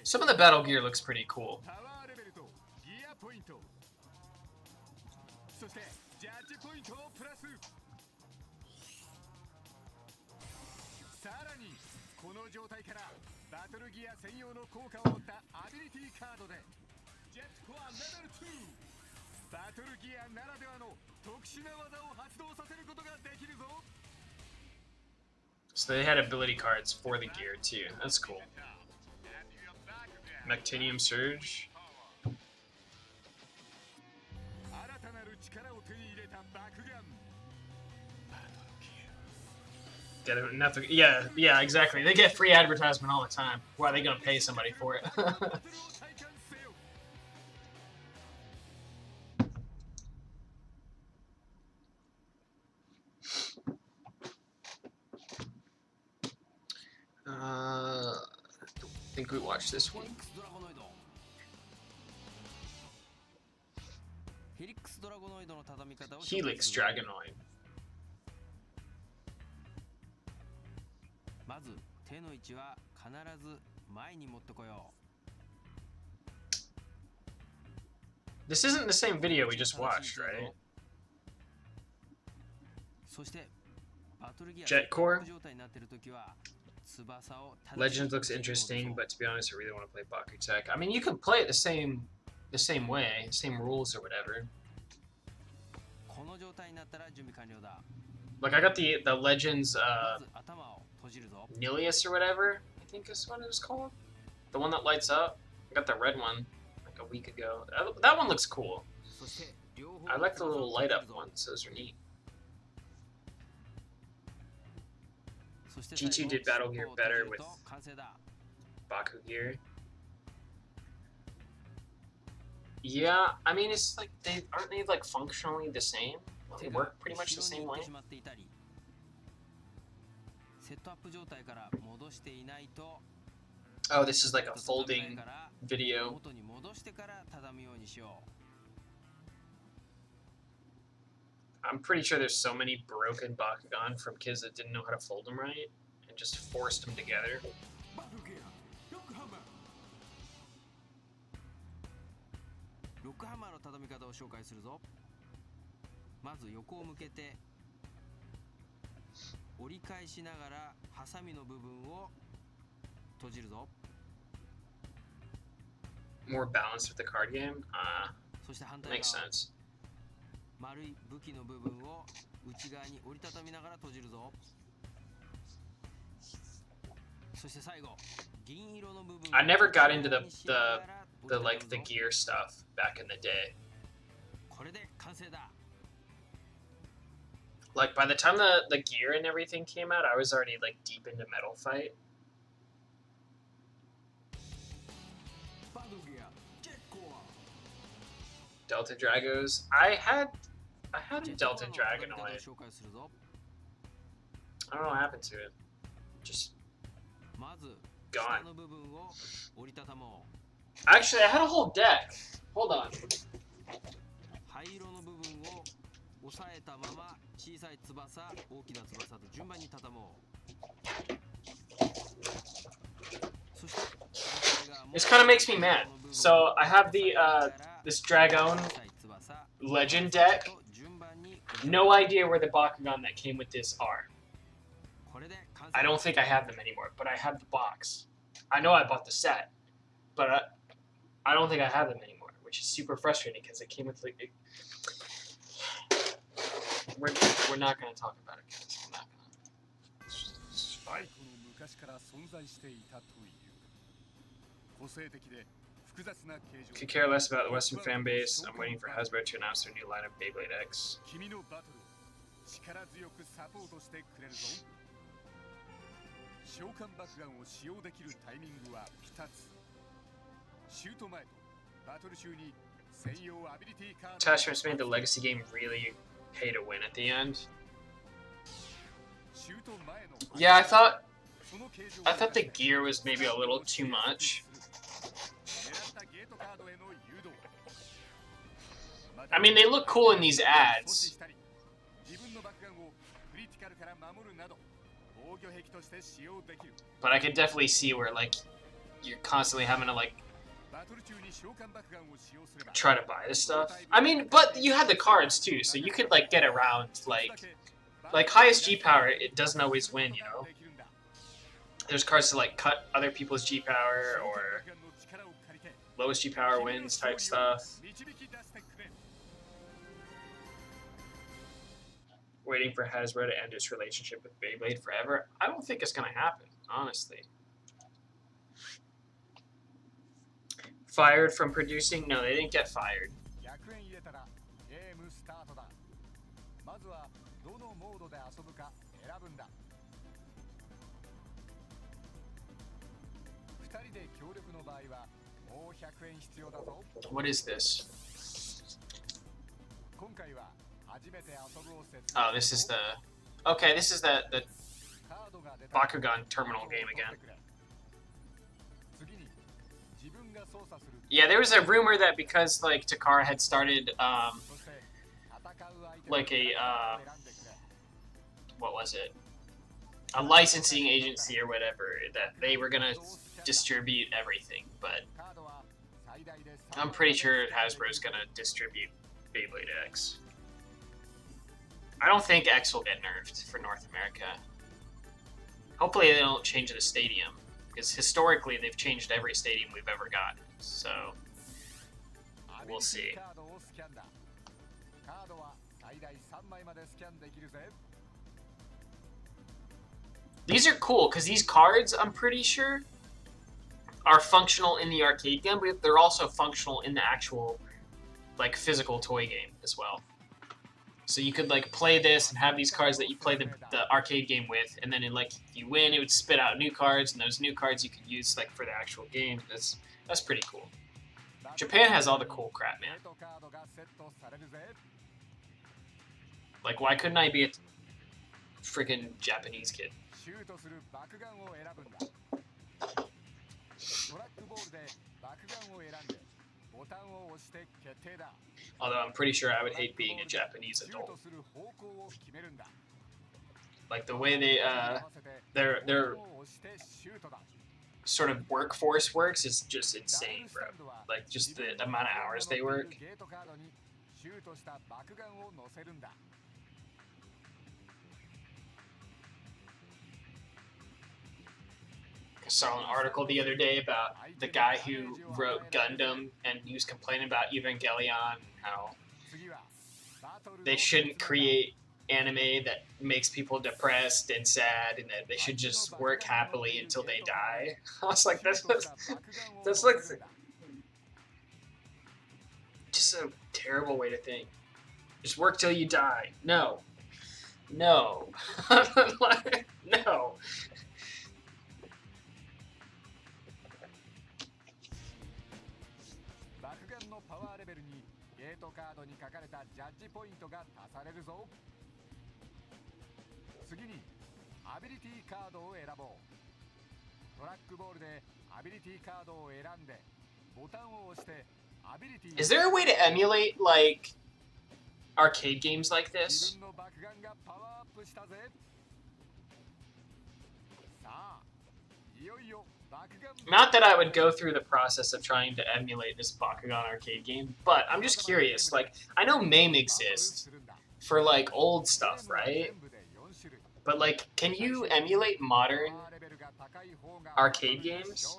Some of the battle gear looks pretty cool. So they had ability cards for the gear too. That's cool. Mactinium Surge. Yeah, exactly. They get free advertisement all the time. Why are they gonna pay somebody for it? I think we watched this one. Helix Dragonoid. まず手の位置は必ず前に持ってこよう。 This isn't the same video we just watched, right? そしてバトルギア Jet Core? 状態になっているときは Legends looks interesting, but to be honest, I really want to play Bakugan. I mean, you can play it the same way, same rules or whatever. Like I got the Legends Nilius or whatever, I think is what it was called. The one that lights up. I got the red one like a week ago. That one looks cool. I like the little light up ones, those are neat. G2 did Battle Gear better with Baku Gear. Yeah, I mean it's like aren't they like functionally the same? They work pretty much the same way. Oh, this is like a folding video. I'm pretty sure there's so many broken Bakugan from kids that didn't know how to fold them right and just forced them together. More balanced with the card game? Makes sense. I never got into the gear stuff back in the day. Like by the time the gear and everything came out, I was already like deep into Metal Fight. Delta Dragos. I had a Delta Dragonoid. I don't know what happened to it. Just gone. Actually, I had a whole deck. Hold on. This kind of makes me mad. So I have the this Dragon Legend deck. No idea where the Bakugan that came with this are. I don't think I have them anymore, but I have the box. I know I bought the set, but I don't think I have them anymore, which is super frustrating because it came with like. We're not going to talk about it, guys. We're not going to. It's fine. Could care less about the Western fan base. I'm waiting for Hasbro to announce their new line of Beyblade X. Attachments made the Legacy game really pay to win at the end. Yeah, I thought the gear was maybe a little too much. I mean, they look cool in these ads. But I could definitely see where, like, you're constantly having to, like, try to buy this stuff. I mean, but you had the cards, too, so you could, like, get around, like highest G power, it doesn't always win, you know? There's cards to, like, cut other people's G power, or lowest G power wins type stuff. Waiting for Hasbro to end its relationship with Beyblade forever. I don't think it's gonna happen, honestly. Fired from producing? No, they didn't get fired. What is this? Oh, this is the... Okay, this is the Bakugan terminal game again. Yeah, there was a rumor that because, like, Takara had started, like a, what was it? A licensing agency or whatever, that they were gonna distribute everything, but I'm pretty sure Hasbro's gonna distribute Beyblade X. I don't think X will get nerfed for North America. Hopefully they don't change the stadium, because historically they've changed every stadium we've ever gotten. So we'll see. These are cool because these cards, I'm pretty sure, are functional in the arcade game, but they're also functional in the actual, like, physical toy game as well. So you could, like, play this and have these cards that you play the arcade game with, and then, if you win, it would spit out new cards, and those new cards you could use, like, for the actual game. That's pretty cool. Japan has all the cool crap, man. Like, why couldn't I be a freaking Japanese kid? Although I'm pretty sure I would hate being a Japanese adult. Like the way their sort of workforce works is just insane, bro. Like just the amount of hours they work. I saw an article the other day about the guy who wrote Gundam, and he was complaining about Evangelion and how they shouldn't create anime that makes people depressed and sad, and that they should just work happily until they die. I was like, that's like just a terrible way to think. Just work till you die. No. No. No. Is there a way to emulate, like, arcade games like this? Not that I would go through the process of trying to emulate this Bakugan arcade game, but I'm just curious. Like, I know MAME exists for, like, old stuff, right? But, like, can you emulate modern arcade games?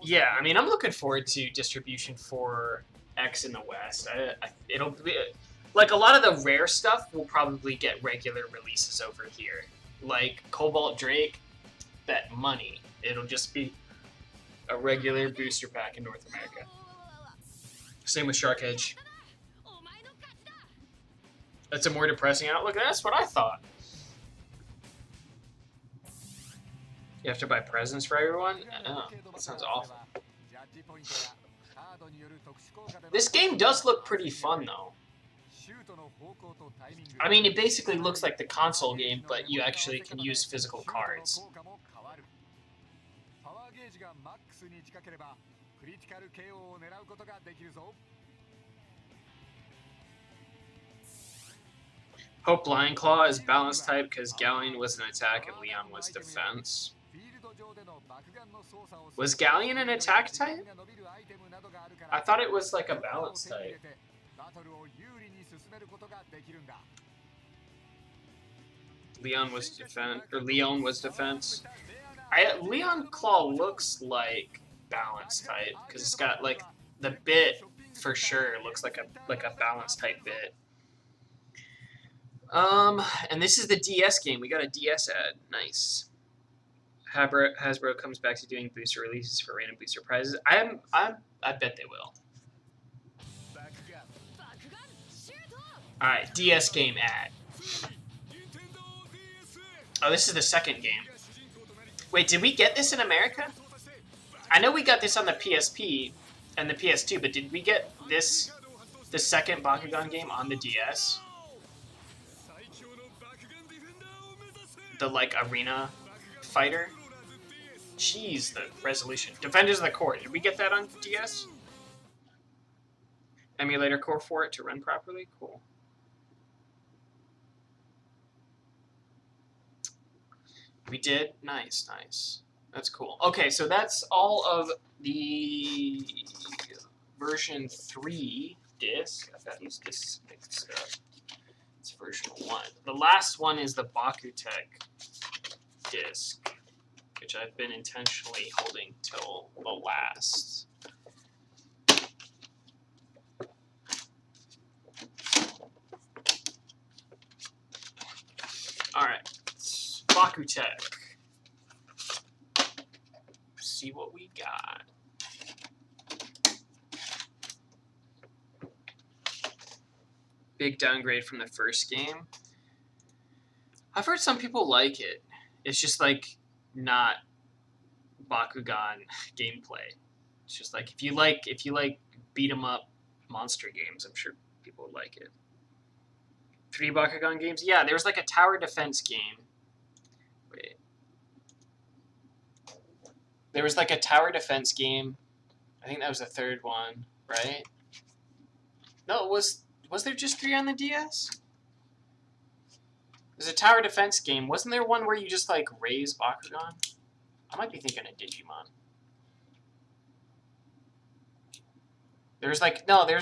Yeah, I mean, I'm looking forward to distribution for X in the West. It'll be... Like, a lot of the rare stuff will probably get regular releases over here. Like, Cobalt Drake, bet money. It'll just be a regular booster pack in North America. Same with Shark Edge. That's a more depressing outlook. That's what I thought. You have to buy presents for everyone? Oh, that sounds awful. This game does look pretty fun, though. I mean, it basically looks like the console game, but you actually can use physical cards. Hope Lion Claw is balance type because Galleon was an attack and Leon was defense. Was Galleon an attack type? I thought it was like a balance type. Leon was defense. Leon Claw looks like balance type because it's got like the bit for sure looks like a balance type bit. And this is the DS game. We got a DS ad. Nice. Hasbro comes back to doing booster releases for random booster prizes. I bet they will. Alright, DS game ad. Oh, this is the second game. Wait, did we get this in America? I know we got this on the PSP and the PS2, but did we get this, the second Bakugan game, on the DS? The, like, arena fighter? Jeez, the resolution. Defenders of the Court. Did we get that on DS? Emulator core for it to run properly? Cool. We did? Nice, nice. That's cool. Okay, so that's all of the version 3 disc. I've got these discs mixed up. It's version 1. The last one is the Bakugan disc, which I've been intentionally holding till the last. Alright, Bakugan. See what we got. Big downgrade from the first game. I've heard some people like it. It's just like not Bakugan gameplay. It's just like if you like beat 'em up monster games, I'm sure people would like it. 3 Bakugan games? Yeah, there was like a tower defense game. Wait. There was like a tower defense game. I think that was the 3rd one, right? No, was there just 3 on the DS? There's a tower defense game. Wasn't there one where you just like raise Bakugan? I might be thinking of Digimon. There's like there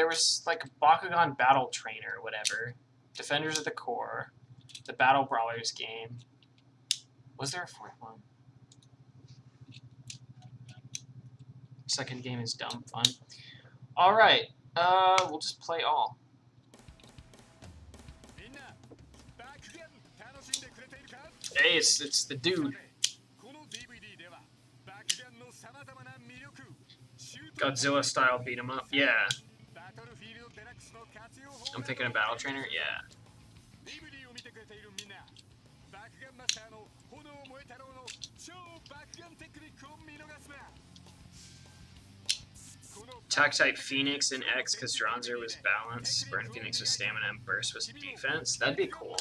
was like Bakugan Battle Trainer or whatever. Defenders of the Core, the Battle Brawlers game. Was there a 4th one? Second game is dumb fun. All right, we'll just play all. Hey, it's the dude. Godzilla style beat 'em up. Yeah. I'm thinking of Battle Trainer. Yeah. Attack type Phoenix and X because Dronzer was balance. Burn Phoenix was stamina and Burst was defense. That'd be cool.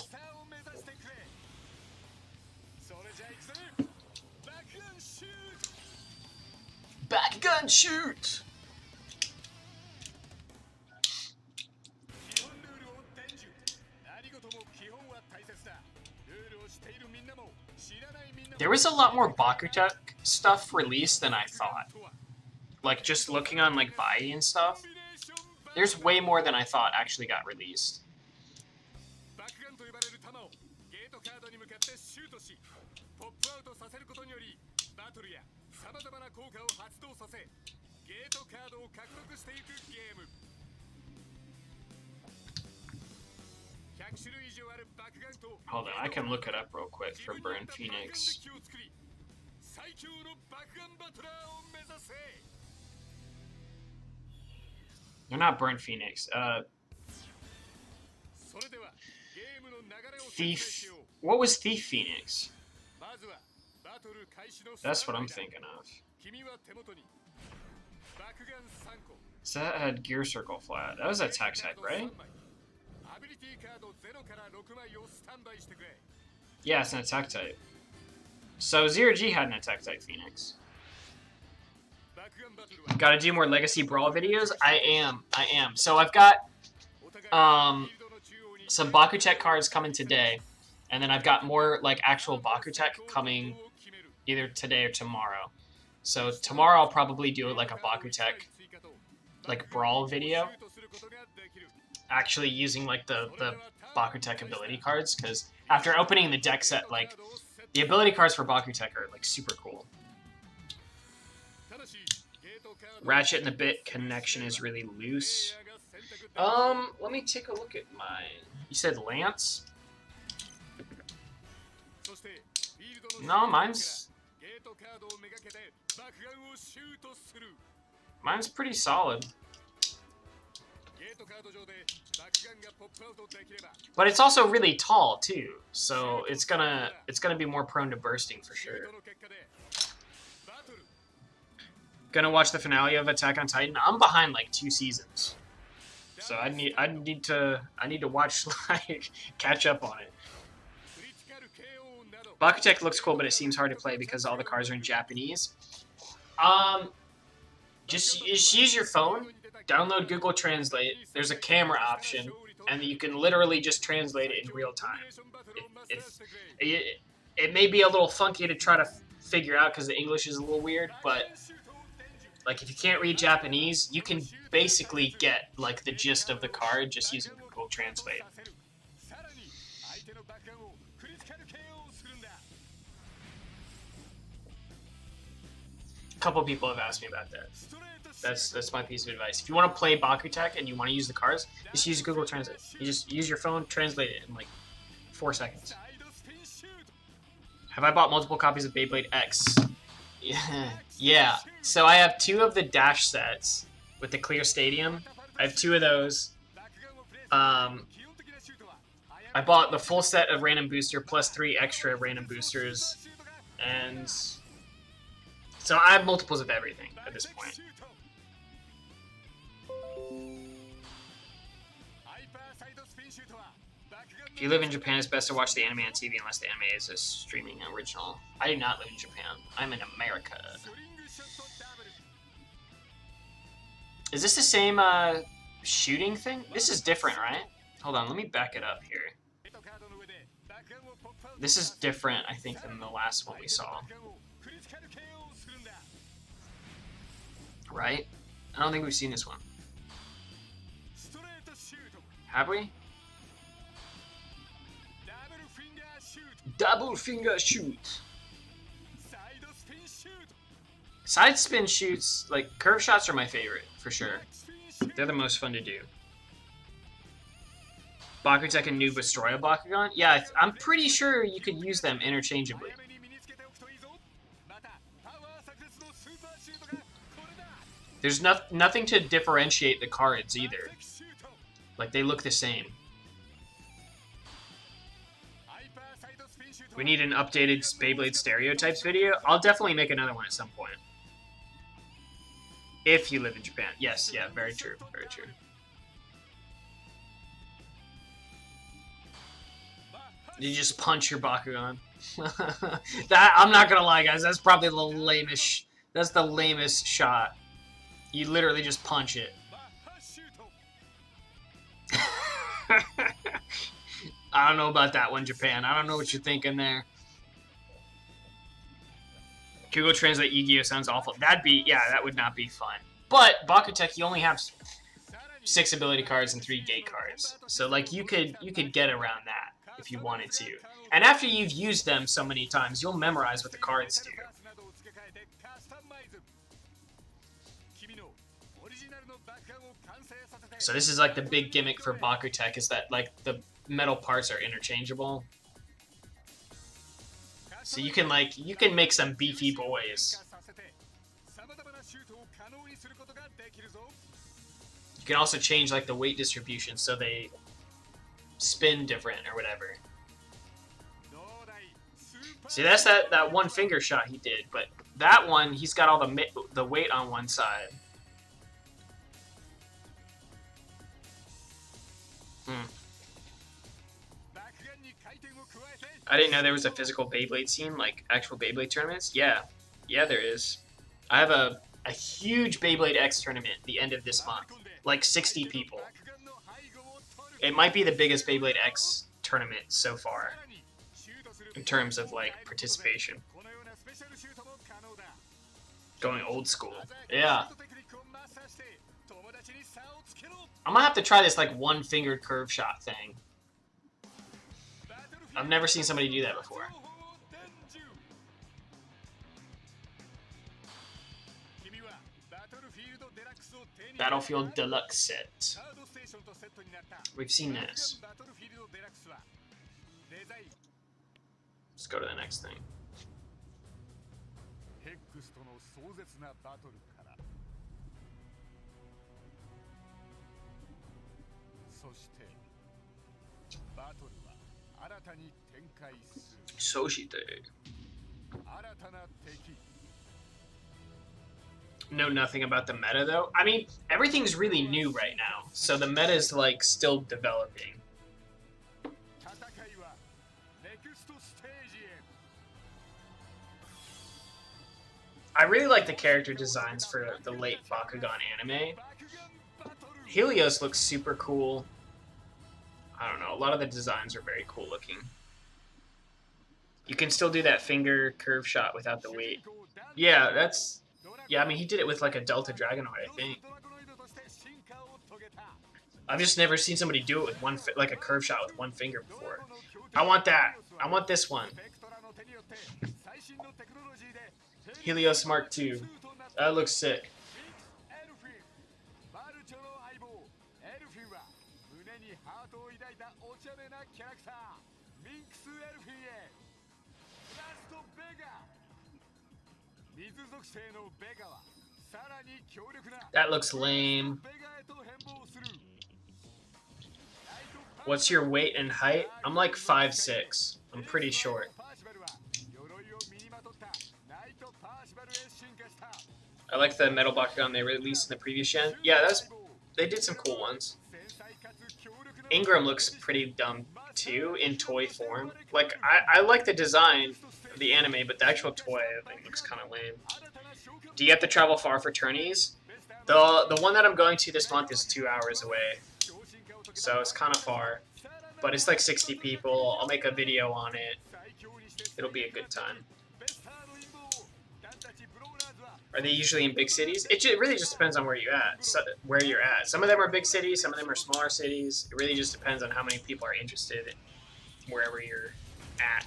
Bakugan shoot! There was a lot more Bakugan stuff released than I thought. Like, just looking on, like, Bai and stuff, there's way more than I thought actually got released. Hold on, I can look it up real quick for Burn Phoenix. They're not Burn Phoenix. Thief. What was Thief Phoenix? That's what I'm thinking of. So that had Gear Circle flat. That was attack type, right? Yeah, it's an attack type. So Zero G had an attack type Phoenix. Gotta do more Legacy Brawl videos? I am. So I've got some Bakugan cards coming today, and then I've got more like actual Bakugan coming either today or tomorrow. So tomorrow I'll probably do like a Bakugan like Brawl video, actually using like the Bakugan ability cards, because after opening the deck set, like the ability cards for Bakugan are like super cool. Ratchet and the Bit connection is really loose. Let me take a look at mine. You said Lance? No, mine's pretty solid. But it's also really tall too, so it's gonna be more prone to bursting for sure. Gonna watch the finale of Attack on Titan. I'm behind like 2 seasons, so I need to watch, like, catch up on it. Bakugan looks cool, but it seems hard to play because all the cards are in Japanese. Just use your phone, download Google Translate. There's a camera option, and you can literally just translate it in real time. It may be a little funky to try to figure out because the English is a little weird, but Like, if you can't read Japanese, you can basically get, like, the gist of the card just using Google Translate. A couple people have asked me about that. That's my piece of advice. If you want to play Bakugan and you want to use the cards, just use Google Translate. You just use your phone, translate it in like 4 seconds. Have I bought multiple copies of Beyblade X? Yeah. So I have 2 of the Dash sets with the clear stadium. I have 2 of those. I bought the full set of random booster plus 3 extra random boosters, and so I have multiples of everything at this point. If you live in Japan, it's best to watch the anime on TV unless the anime is a streaming original. I do not live in Japan. I'm in America. Is this the same shooting thing? This is different, right? Hold on, let me back it up here. This is different, I think, than the last one we saw. Right? I don't think we've seen this one. Have we? Double finger shoot. Side spin shoots, like curve shots, are my favorite for sure. They're the most fun to do. Bakugan and New Destroya Bakugan? Yeah, I'm pretty sure you could use them interchangeably. There's nothing to differentiate the cards either. Like, they look the same. We need an updated Beyblade stereotypes video. I'll definitely make another one at some point. If you live in Japan. Yes, yeah, very true, very true. You just punch your Bakugan. That, I'm not gonna lie, guys, that's probably the lamest. That's the lamest shot. You literally just punch it. I don't know about that one, Japan. I don't know what you're thinking there. Google Translate Yu-Gi-Oh sounds awful. That'd be, yeah, that would not be fun. But Bakugan, you only have 6 ability cards and 3 gate cards, so like you could get around that if you wanted to. And after you've used them so many times, you'll memorize what the cards do. So this is like the big gimmick for Bakugan, is that like the metal parts are interchangeable. So you can make some beefy boys. You can also change like the weight distribution so they spin different or whatever. See, that's that one finger shot he did, but that one, he's got all the weight on one side. I didn't know there was a physical Beyblade scene, like actual Beyblade tournaments. Yeah, there is. I have a huge Beyblade X tournament at the end of this month. Like 60 people. It might be the biggest Beyblade X tournament so far in terms of like participation. Going old school. Yeah. I'm gonna have to try this like one-fingered curve shot thing. I've never seen somebody do that before. Battlefield Deluxe set. We've seen this. Let's go to the next thing. Soshite. Know nothing about the meta though. I mean, everything's really new right now, so the meta is like still developing. I really like the character designs for the late Bakugan anime. Helios looks super cool. I don't know, a lot of the designs are very cool looking. You can still do that finger curve shot without the weight. Yeah, Yeah, I mean, he did it with like a Delta Dragonoid, I think. I've just never seen somebody do it with one, like a curve shot with one finger before. I want that. I want this one. Helios Mark II. That looks sick. That looks lame. What's your weight and height? I'm like 5'6". I'm pretty short. I like the metal Bakugan they released in the previous gen. Yeah, they did some cool ones. Ingram looks pretty dumb too in toy form. Like I like the design of the anime, but the actual toy I think looks kind of lame. Do you have to travel far for tourneys? The one that I'm going to this month is 2 hours away, so it's kind of far. But it's like 60 people. I'll make a video on it. It'll be a good time. Are they usually in big cities? It really just depends on where you're at. Some of them are big cities, some of them are smaller cities. It really just depends on how many people are interested in wherever you're at.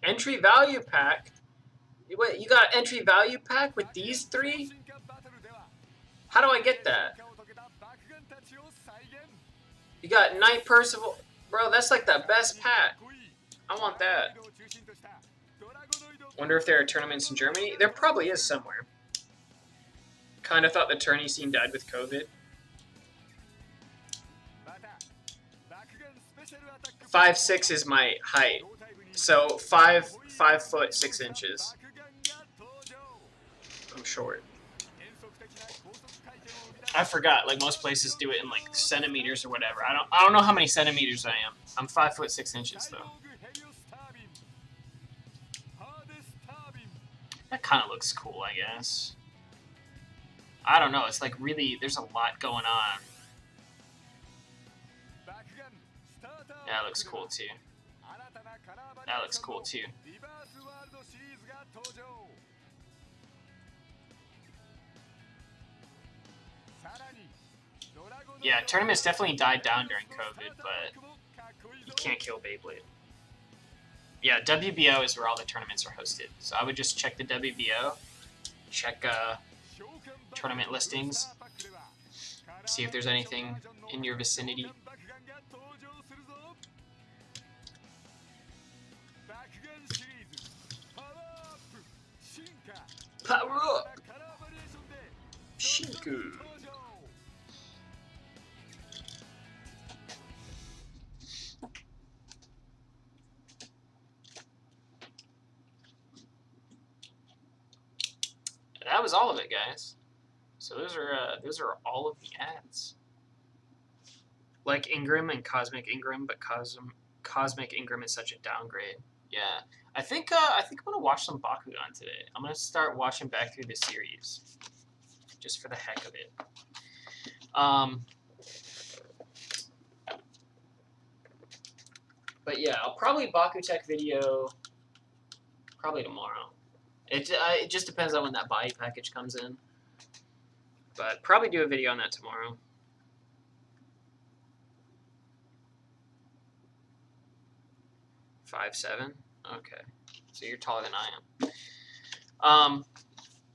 Entry value pack? Wait, you got entry value pack with these three? How do I get that? You got Knight Percival. Bro, that's like the best pack. I want that. Wonder if there are tournaments in Germany? There probably is somewhere. Kind of thought the tourney scene died with COVID. 5'6" is my height. So 5'6". I'm short. I forgot. Like most places do it in like centimeters or whatever. I don't know how many centimeters I am. I'm 5'6" though. That kind of looks cool, I guess. I don't know. It's like really. There's a lot going on. Yeah, that looks cool too. That looks cool too. Yeah, tournaments definitely died down during COVID, but you can't kill Beyblade. Yeah, WBO is where all the tournaments are hosted. So I would just check the WBO, check tournament listings, see if there's anything in your vicinity. Power up! Shinku! That was all of it, guys. So those are all of the ads. Like Ingram and Cosmic Ingram, but Cosmic Ingram is such a downgrade. Yeah, I think I'm gonna watch some Bakugan today. I'm gonna start watching back through the series, just for the heck of it. But yeah, I'll probably Bakutech video probably tomorrow. It just depends on when that buy package comes in. But probably do a video on that tomorrow. Five 7. Okay, so you're taller than I am.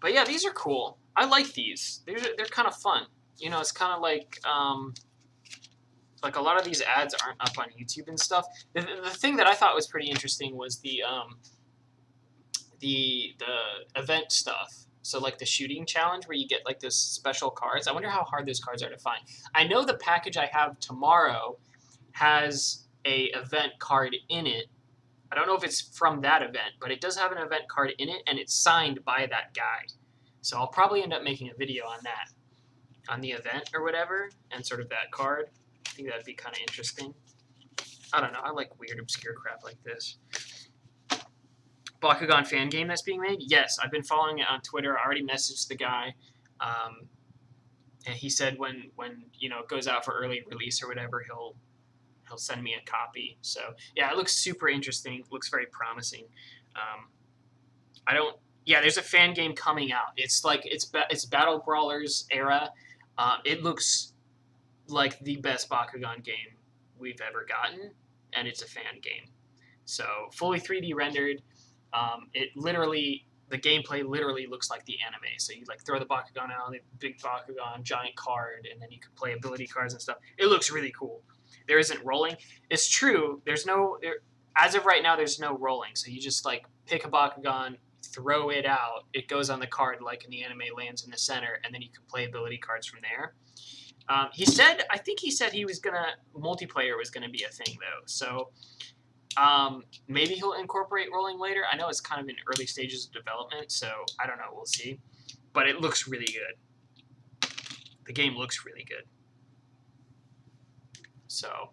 But yeah, these are cool. I like these. They're kind of fun. You know, it's kind of like a lot of these ads aren't up on YouTube and stuff. The thing that I thought was pretty interesting was the event stuff. So like the shooting challenge where you get like those special cards. I wonder how hard those cards are to find. I know the package I have tomorrow has a event card in it. I don't know if it's from that event, but it does have an event card in it, and it's signed by that guy. So I'll probably end up making a video on that, on the event or whatever, and sort of that card. I think that'd be kind of interesting. I don't know. I like weird, obscure crap like this. Bakugan fan game that's being made? Yes, I've been following it on Twitter. I already messaged the guy, and he said when it goes out for early release or whatever, he'll send me a copy. So yeah, it looks super interesting. Looks very promising. I don't. Yeah, there's a fan game coming out. It's like it's Battle Brawlers era. It looks like the best Bakugan game we've ever gotten, and it's a fan game. So fully 3D rendered. The gameplay literally looks like the anime. So you like throw the Bakugan out, the big Bakugan, giant card, and then you can play ability cards and stuff. It looks really cool. There isn't rolling. It's true. As of right now, there's no rolling. So you just like pick a Bakugan, throw it out. It goes on the card like in the anime, lands in the center, and then you can play ability cards from there. I think he said multiplayer was gonna be a thing though. So maybe he'll incorporate rolling later. I know it's kind of in early stages of development, so I don't know. We'll see. But it looks really good. The game looks really good. So,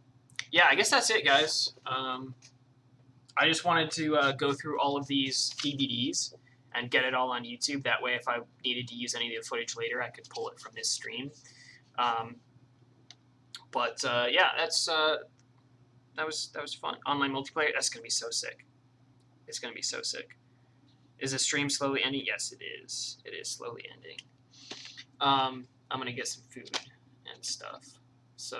yeah, I guess that's it, guys. I just wanted to go through all of these DVDs and get it all on YouTube. That way, if I needed to use any of the footage later, I could pull it from this stream. Yeah, that was fun. Online multiplayer, that's gonna be so sick. It's gonna be so sick. Is the stream slowly ending? Yes, it is. It is slowly ending. I'm gonna get some food and stuff. So,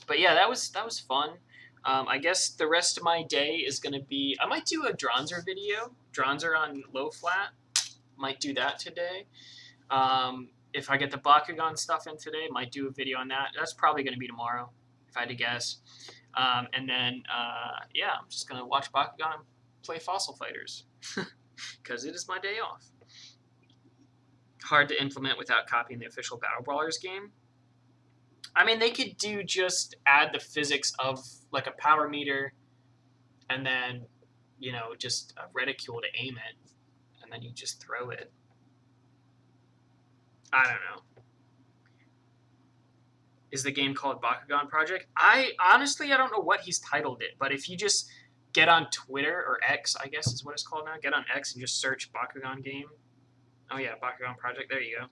but yeah, that was fun. I guess the rest of my day is gonna be. I might do a Dronzer video. Dronzer on low flat. Might do that today. If I get the Bakugan stuff in today, might do a video on that. That's probably gonna be tomorrow, if I had to guess. And then, yeah, I'm just going to watch Bakugan and play Fossil Fighters. Because it is my day off. Hard to implement without copying the official Battle Brawlers game. I mean, they could just add the physics of, like, a power meter, and then, just a reticule to aim it, and then you just throw it. I don't know. Is the game called Bakugan Project? I don't know what he's titled it, but if you just get on Twitter, or X, I guess is what it's called now, get on X and just search Bakugan game. Oh yeah, Bakugan Project, there you go.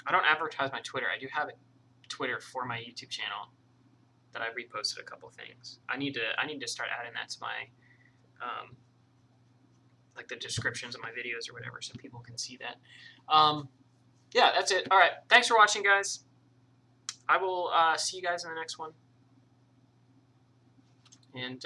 I don't advertise my Twitter. I do have a Twitter for my YouTube channel that I've reposted a couple things. I need to start adding that to my, like the descriptions of my videos or whatever, so people can see that. Yeah, that's it. All right, thanks for watching, guys. I will see you guys in the next one. And